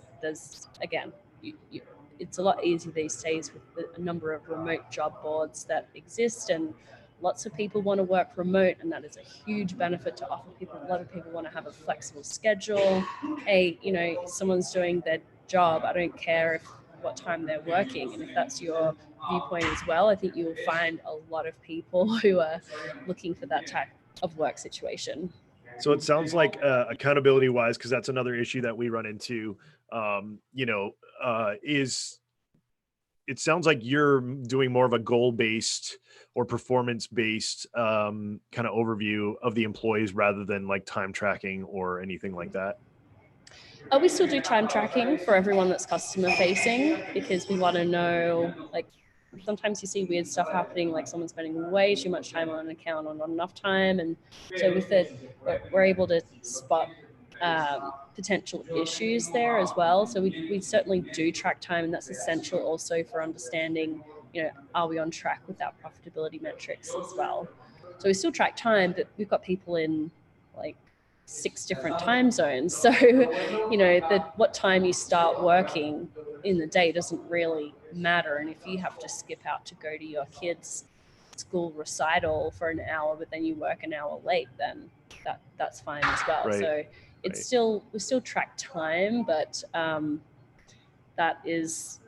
a lot easier these days with a number of remote job boards that exist, and lots of people want to work remote, and that is a huge benefit to offer people. A lot of people want to have a flexible schedule. Hey, someone's doing their job. I don't care what time they're working. And if that's your viewpoint as well, I think you'll find a lot of people who are looking for that type of work situation. So it sounds like accountability wise, because that's another issue that we run into, is it sounds like you're doing more of a goal-based or performance-based kind of overview of the employees rather than like time tracking or anything like that. We still do time tracking for everyone that's customer facing, because we want to know, like, sometimes you see weird stuff happening, like someone's spending way too much time on an account or not enough time. And so with it, we're able to spot potential issues there as well. So we certainly do track time, and that's essential also for understanding, are we on track with our profitability metrics as well. So we still track time, but we've got people in like 6 different time zones. So, what time you start working in the day doesn't really matter. And if you have to skip out to go to your kids' school recital for an hour, but then you work an hour late, then that's fine as well. Right. So we still track time, but that is,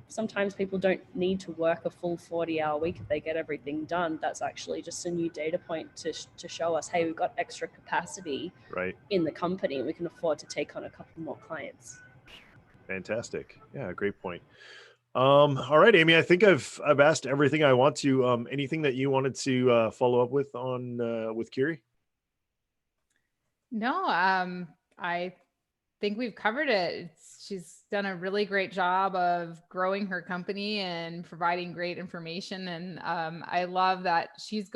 sometimes people don't need to work a full 40-hour week if they get everything done. That's actually just a new data point to show us, hey, we've got extra capacity in the company, and we can afford to take on a couple more clients. Fantastic. Yeah, great point. All right, Amy, I think I've asked everything I want to. Anything that you wanted to follow up with with Kiri? No, I think we've covered it. She's done a really great job of growing her company and providing great information. And I love that she's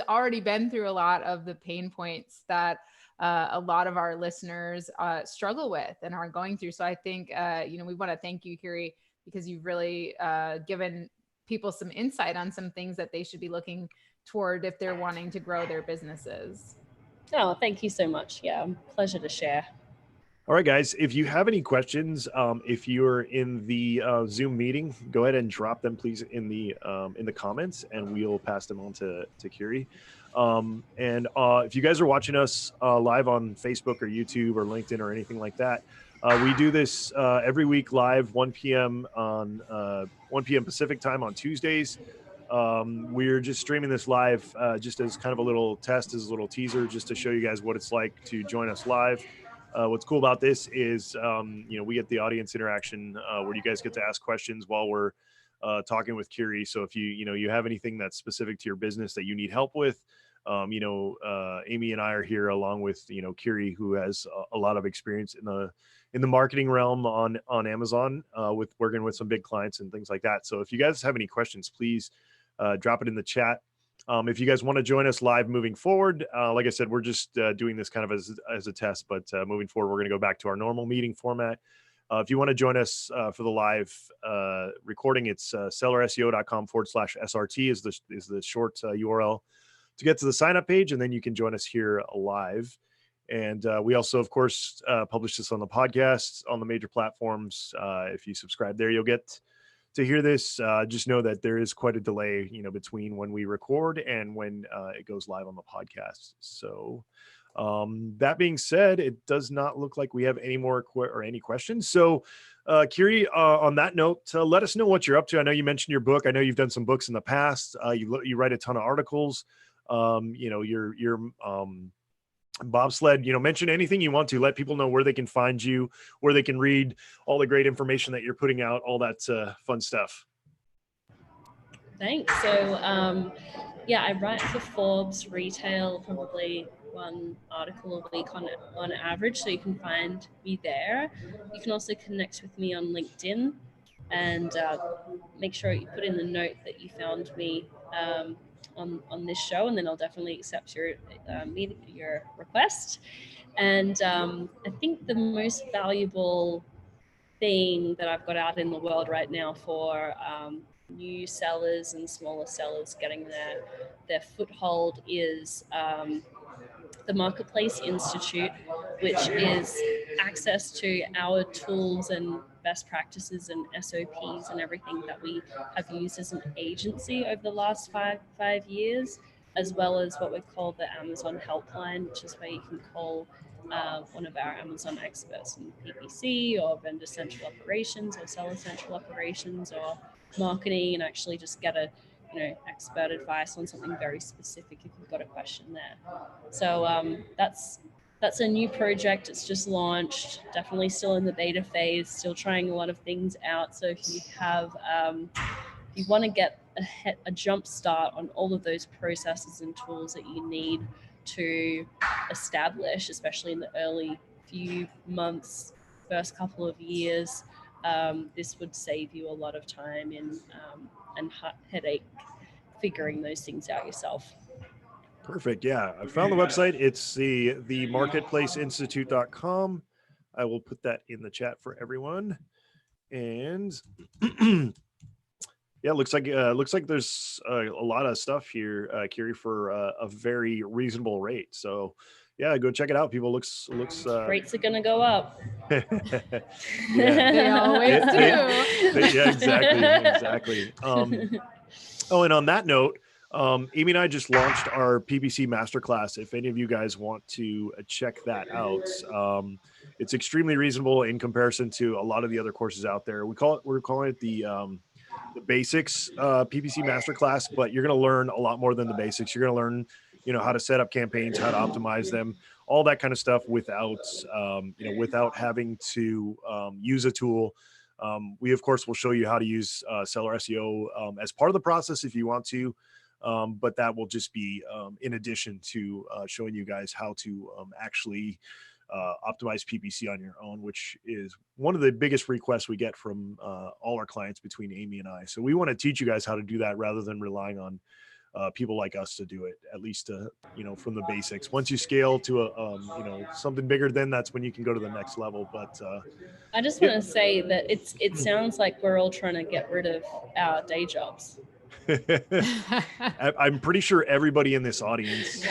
already been through a lot of the pain points that a lot of our listeners struggle with and are going through. So I think, we want to thank you, Kiri, because you've really given people some insight on some things that they should be looking toward if they're wanting to grow their businesses. Oh, thank you so much. Yeah, pleasure to share. All right, guys, if you have any questions, if you're in the Zoom meeting, go ahead and drop them, please, in the comments, and we'll pass them on to Kiri. And if you guys are watching us live on Facebook or YouTube or LinkedIn or anything like that, we do this every week live, 1 p.m. on 1 p.m. Pacific time on Tuesdays. We're just streaming this live just as kind of a little test, as a little teaser, just to show you guys what it's like to join us live. What's cool about this is, we get the audience interaction where you guys get to ask questions while we're talking with Kiri. So if you have anything that's specific to your business that you need help with, Amy and I are here along with, Kiri, who has a lot of experience in the marketing realm on Amazon with working with some big clients and things like that. So if you guys have any questions, please drop it in the chat. If you guys want to join us live moving forward, like I said, we're just doing this kind of as a test, but moving forward, we're going to go back to our normal meeting format. If you want to join us for the live recording, it's sellerseo.com/SRT is the short URL to get to the sign up page, and then you can join us here live. And we also, of course, publish this on the podcast on the major platforms. If you subscribe there, you'll get to hear this. Just know that there is quite a delay, between when we record and when it goes live on the podcast. So that being said, it does not look like we have any more any questions. So Kiri, on that note, let us know what you're up to. I know you mentioned your book. I know you've done some books in the past. You write a ton of articles. Your bobsled, mention anything you want to. Let people know where they can find you, where they can read all the great information that you're putting out, all that fun stuff. Thanks. So I write for Forbes Retail, probably one article a week on average, so you can find me there. You can also connect with me on LinkedIn, and make sure you put in the note that you found me on this show, and then I'll definitely accept your request. And I think the most valuable thing that I've got out in the world right now for new sellers and smaller sellers getting their foothold is the Marketplace Institute, which is access to our tools and best practices and SOPs and everything that we have used as an agency over the last five years, as well as what we call the Amazon helpline, which is where you can call one of our Amazon experts in PPC or vendor central operations or seller central operations or marketing, and actually just get a expert advice on something very specific if you've got a question there. So that's a new project. It's just launched, definitely still in the beta phase, still trying a lot of things out. So if you have, if you want to get a jump start on all of those processes and tools that you need to establish, especially in the early few months, first couple of years, this would save you a lot of time and headache figuring those things out yourself. Perfect. Yeah, I found the website. It's the marketplaceinstitute.com. I will put that in the chat for everyone. And yeah, looks like there's a lot of stuff here, Kiri, for a very reasonable rate. So yeah, go check it out. People, looks rates are gonna go up. Yeah. They always do. Yeah, exactly. And on that note, Amy and I just launched our Ppc Master Class. If any of you guys want to check that out, it's extremely reasonable in comparison to a lot of the other courses out there. We're calling it the basics Ppc Master Class, but you're going to learn a lot more than the basics. You're going to learn, how to set up campaigns, how to optimize them, all that kind of stuff without having to use a tool. We of course will show you how to use seller SEO as part of the process if you want to. But that will just be in addition to showing you guys how to actually optimize PPC on your own, which is one of the biggest requests we get from all our clients between Amy and I. So we want to teach you guys how to do that rather than relying on people like us to do it, at least from the basics. Once you scale to something bigger, then that's when you can go to the next level. But I just want to say that it sounds like we're all trying to get rid of our day jobs. I'm pretty sure everybody in this audience,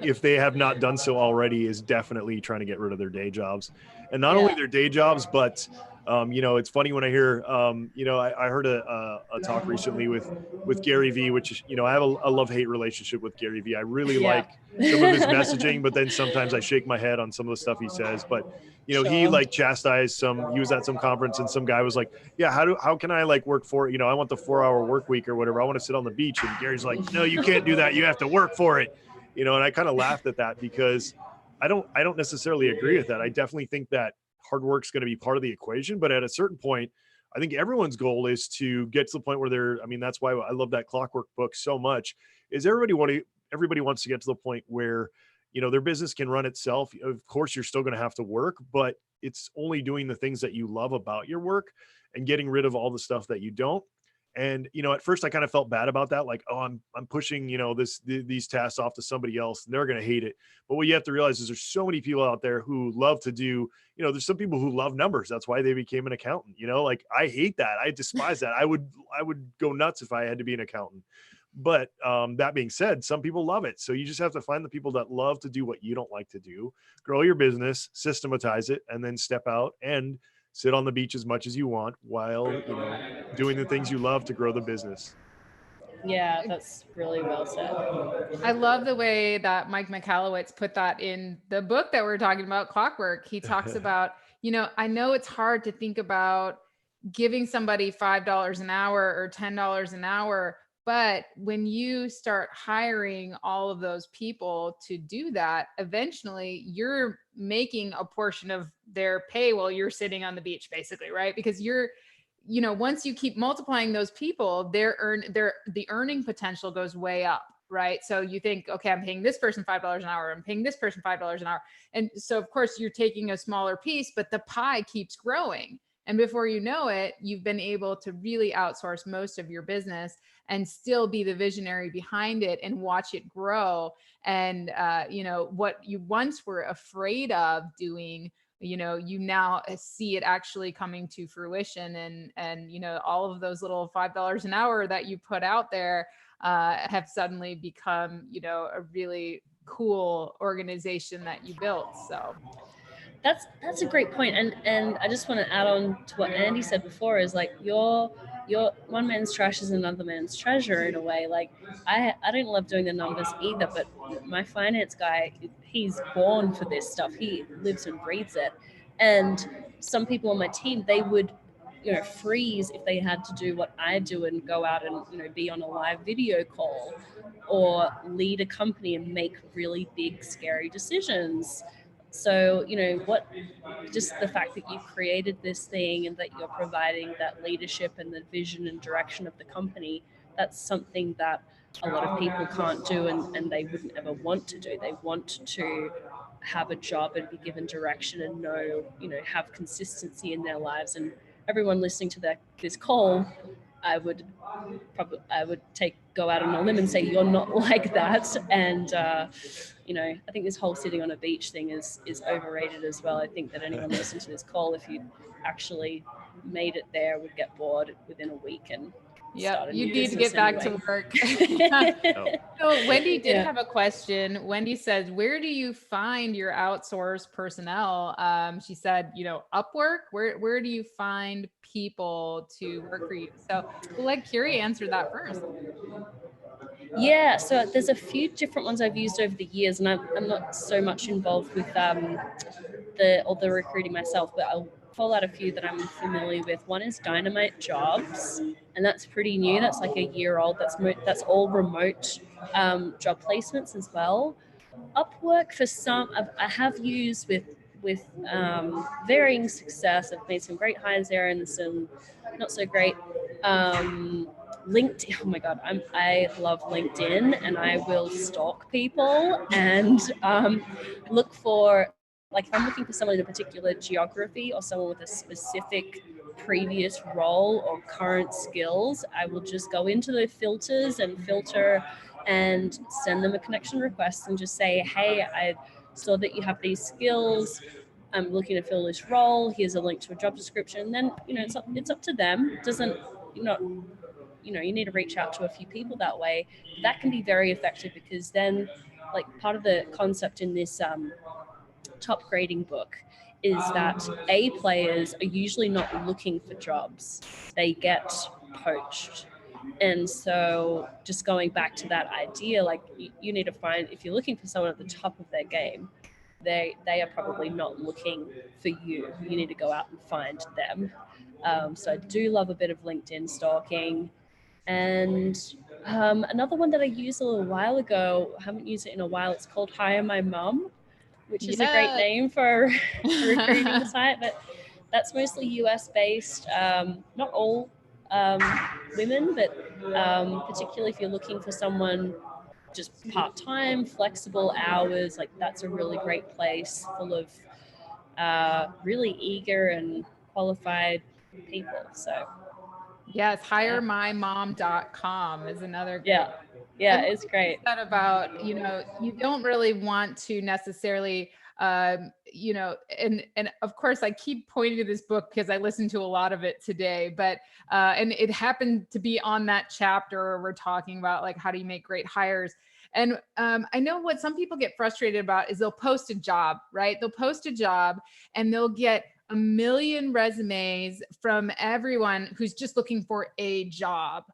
if they have not done so already, is definitely trying to get rid of their day jobs, and not only their day jobs, but it's funny when I hear, I heard a talk recently with Gary Vee, which I have a love-hate relationship with Gary Vee. I really like some of his messaging, but then sometimes I shake my head on some of the stuff he says. But he chastised he was at some conference and some guy was like, yeah, how can I work for it? I want the 4-hour work week or whatever. I want to sit on the beach. And Gary's like, no, you can't do that. You have to work for it. And I kind of laughed at that because I don't necessarily agree with that. I definitely think that hard work's going to be part of the equation, but at a certain point, I think everyone's goal is to get to the point where they're, I mean, that's why I love that clockwork book so much, is everybody wants to get to the point where, their business can run itself. Of course, you're still going to have to work, but it's only doing the things that you love about your work and getting rid of all the stuff that you don't. And at first I kind of felt bad about that, like, oh, I'm pushing these tasks off to somebody else and they're going to hate it. But what you have to realize is there's so many people out there who love to do, there's some people who love numbers. That's why they became an accountant. Like, I hate that. I despise that. I would go nuts if I had to be an accountant. But that being said, some people love it. So you just have to find the people that love to do what you don't like to do, grow your business, systematize it, and then step out and sit on the beach as much as you want while, doing the things you love to grow the business. Yeah, that's really well said. I love the way that Mike Michalowicz put that in the book that we're talking about, Clockwork. He talks about, I know it's hard to think about giving somebody $5 an hour or $10 an hour, but when you start hiring all of those people to do that, eventually you're making a portion of their pay while you're sitting on the beach, basically, right? Because once you keep multiplying those people, the earning potential goes way up, right? So you think, okay, I'm paying this person $5 an hour, I'm paying this person $5 an hour. And so of course you're taking a smaller piece, but the pie keeps growing. And before you know it, you've been able to really outsource most of your business and still be the visionary behind it and watch it grow. And, what you once were afraid of doing, you now see it actually coming to fruition. And all of those little $5 an hour that you put out there have suddenly become, a really cool organization that you built. So that's a great point. And I just want to add on to what Andy said before, is like your one man's trash is another man's treasure in a way. Like I didn't love doing the numbers either, but my finance guy, he's born for this stuff. He lives and breathes it. And some people on my team, they would freeze if they had to do what I do and go out and be on a live video call or lead a company and make really big scary decisions. So, just the fact that you created this thing and that you're providing that leadership and the vision and direction of the company, that's something that a lot of people can't do, and they wouldn't ever want to do. They want to have a job and be given direction and have consistency in their lives. And everyone listening to this call, I would go out on a limb and say you're not like that. And I think this whole sitting on a beach thing is overrated as well. I think that anyone listening to this call, if you actually made it there, would get bored within a week and you need to get back to work. So Wendy did have a question. Wendy says, where do you find your outsourced personnel? She said, Upwork. Where do you find people to work for you? So we'll let Kiri answer that first. Yeah, so there's a few different ones I've used over the years, and I'm not so much involved with the recruiting myself, but I'll call out a few that I'm familiar with. One is Dynamite Jobs, and that's pretty new. That's like a year old. That's all remote job placements as well. Upwork for some I have used with varying success. I've made some great hires there and some not so great. LinkedIn. Oh my God, I love LinkedIn, and I will stalk people and look for, like, if I'm looking for someone in a particular geography or someone with a specific previous role or current skills, I will just go into the filters and filter and send them a connection request and just say, hey, I saw that you have these skills. I'm looking to fill this role. Here's a link to a job description. Then, it's up to them. It doesn't, you need to reach out to a few people that way. That can be very effective, because then, like, part of the concept in this top grading book is that A players are usually not looking for jobs. They get poached. And so just going back to that idea, like, you need to find, if you're looking for someone at the top of their game, they are probably not looking for you. You need to go out and find them. So I do love a bit of LinkedIn stalking. And another one that I used a little while ago, I haven't used it in a while, it's called Hire My Mum, which is a great name for a recruiting site, but that's mostly US based. Not all women, but particularly if you're looking for someone just part-time, flexible hours, like that's a really great place full of really eager and qualified people. So yes, hiremymom.com is another great. Yeah, it's great. That about, you know, you don't really want to necessarily you know, and of course I keep pointing to this book because I listened to a lot of it today, but and it happened to be on that chapter where we're talking about like how do you make great hires. And I know what some people get frustrated about is they'll post a job, right? They'll post a job and they'll get a million resumes from everyone who's just looking for a job.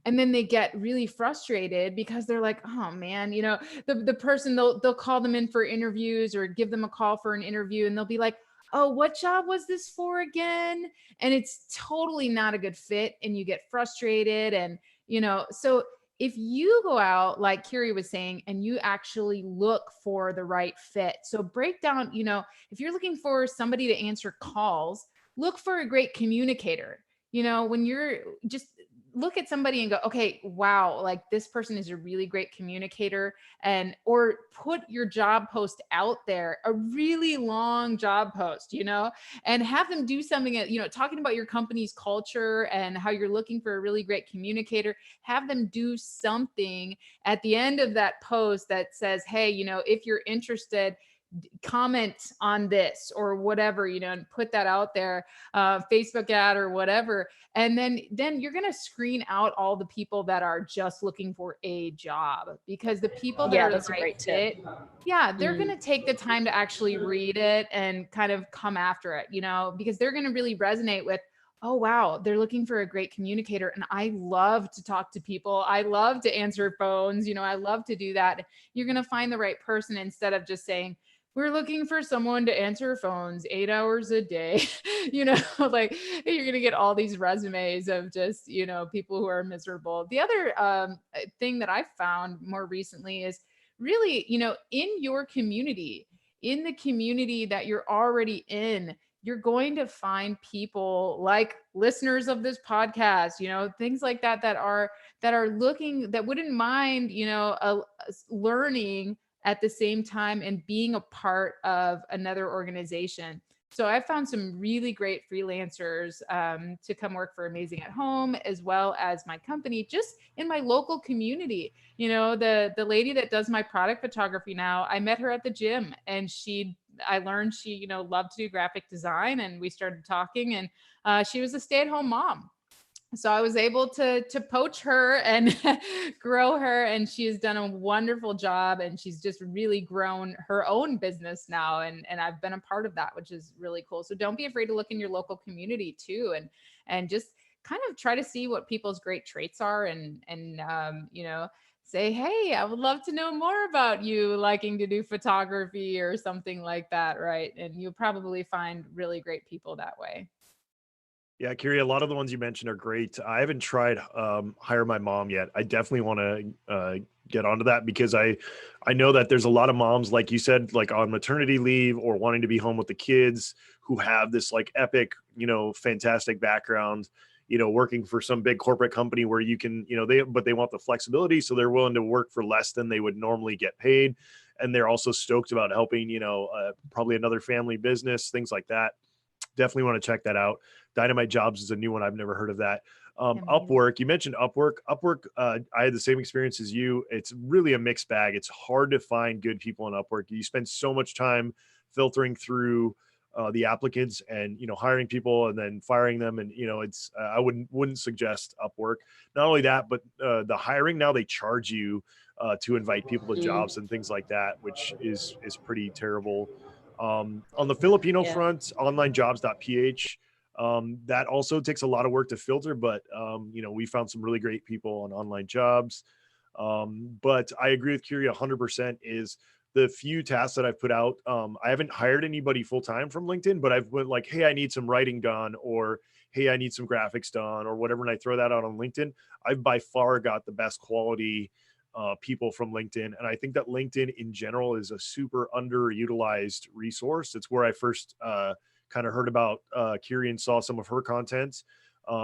And then they get really frustrated because they're like, oh man, you know, the person, they'll call them in for interviews or give them a call for an interview and they'll be like, oh, what job was this for again? And it's totally not a good fit and you get frustrated. And, you know, so if you go out, like Kiri was saying, and you actually look for the right fit. So break down, you know, if you're looking for somebody to answer calls, look for a great communicator. You know, when you're just look at somebody and go, okay, wow, like this person is a really great communicator. And or put your job post out there, a really long job post, you know, and have them do something, you know, talking about your company's culture and how you're looking for a really great communicator. Have them do something at the end of that post that says, hey, you know, if you're interested, comment on this or whatever, you know, and put that out there, Facebook ad or whatever. And then you're going to screen out all the people that are just looking for a job, because the people that are that's the a right great fit, tip. they're going to take the time to actually read it and kind of come after it, you know, because they're going to really resonate with, oh, wow, they're looking for a great communicator. And I love to talk to people. I love to answer phones. You know, I love to do that. You're going to find the right person instead of just saying, we're looking for someone to answer phones 8 hours a day. You know, like you're going to get all these resumes of just, you know, people who are miserable. The other thing that I found more recently is really, you know, in your community, in the community that you're already in, you're going to find people like listeners of this podcast, you know, things like that, that are looking, that wouldn't mind, you know, learning at the same time and being a part of another organization. So I found some really great freelancers to come work for Amazing at Home, as well as my company, just in my local community. You know, the lady that does my product photography now, I met her at the gym, and I learned she, you know, loved to do graphic design, and we started talking, and she was a stay-at-home mom. So I was able to poach her and grow her, and she has done a wonderful job, and she's just really grown her own business now, and I've been a part of that, which is really cool. So don't be afraid to look in your local community too, and just kind of try to see what people's great traits are, and you know, say, hey, I would love to know more about you liking to do photography or something like that, right? And you'll probably find really great people that way. Yeah, Kiri, a lot of the ones you mentioned are great. I haven't tried Hire My Mom yet. I definitely want to get onto that, because I know that there's a lot of moms, like you said, like on maternity leave or wanting to be home with the kids, who have this like epic, you know, fantastic background, you know, working for some big corporate company where you can, you know, they want the flexibility, so they're willing to work for less than they would normally get paid, and they're also stoked about helping, you know, probably another family business, things like that. Definitely want to check that out. Dynamite Jobs is a new one. I've never heard of that. Upwork, you mentioned Upwork. I had the same experience as you. It's really a mixed bag. It's hard to find good people on Upwork. You spend so much time filtering through the applicants, and, you know, hiring people and then firing them. And, you know, it's I wouldn't suggest Upwork. Not only that, but the hiring now, they charge you to invite people to jobs and things like that, which is pretty terrible. On the Filipino front, onlinejobs.ph, that also takes a lot of work to filter, but you know, we found some really great people on online jobs. But I agree with Kiri 100%. Is the few tasks that I've put out, I haven't hired anybody full-time from LinkedIn, but I've went like, hey, I need some writing done, or hey, I need some graphics done, or whatever, and I throw that out on LinkedIn. I've by far got the best quality people from LinkedIn. And I think that LinkedIn in general is a super underutilized resource. It's where I first kind of heard about Kiri and saw some of her content.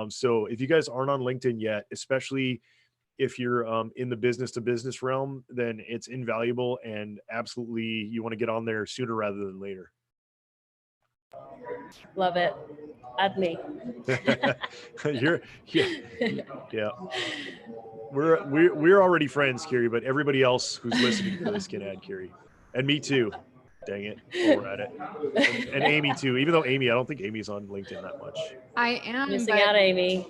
So if you guys aren't on LinkedIn yet, especially if you're in the business to business realm, then it's invaluable, and absolutely you want to get on there sooner rather than later. Love it. Add me. Yeah. We're already friends, Kiri, but everybody else who's listening to this can add Kiri, and me too. Dang it, while we're at it, and Amy too. Even though I don't think Amy's on LinkedIn that much. I am Missing out, Amy.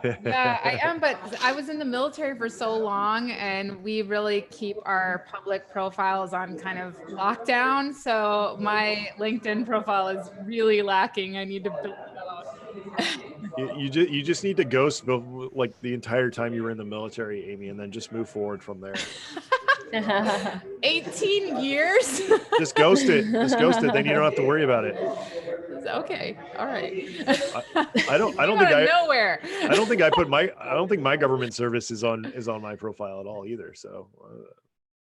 Yeah, I am, but I was in the military for so long, and we really keep our public profiles on kind of lockdown. So my LinkedIn profile is really lacking. I need to build it out. You just need to ghost like the entire time you were in the military, Amy, and then just move forward from there. 18 years. Just ghost it. Just ghost it. Then you don't have to worry about it. Okay. All right. I don't think my government service is on my profile at all either. So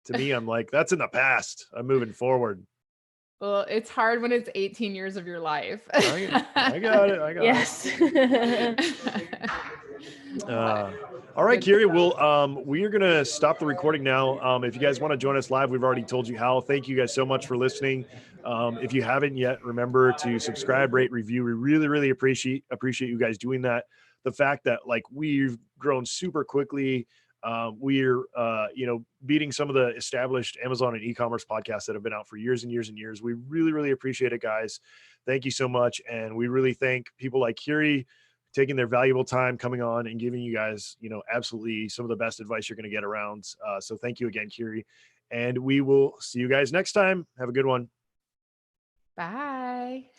to me, I'm like, that's in the past. I'm moving forward. Well, it's hard when it's 18 years of your life. I got it. Yes. All right, Kiri. Well, we are gonna stop the recording now. If you guys want to join us live, we've already told you how. Thank you guys so much for listening. If you haven't yet, remember to subscribe, rate, review. We really appreciate you guys doing that. The fact that like we've grown super quickly. We're beating some of the established Amazon and e-commerce podcasts that have been out for years and years and years. We really appreciate it, guys. Thank you so much, and we really thank people like Kiri taking their valuable time coming on and giving you guys, absolutely some of the best advice you're going to get around. So thank you again, Kiri, and we will see you guys next time. Have a good one. Bye.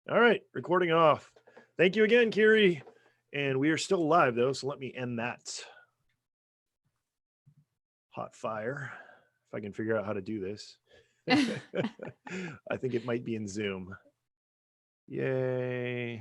All right, recording off. Thank you again, Kiri. And we are still live though, so let me end that. Hot fire. If I can figure out how to do this. I think it might be in Zoom. Yay.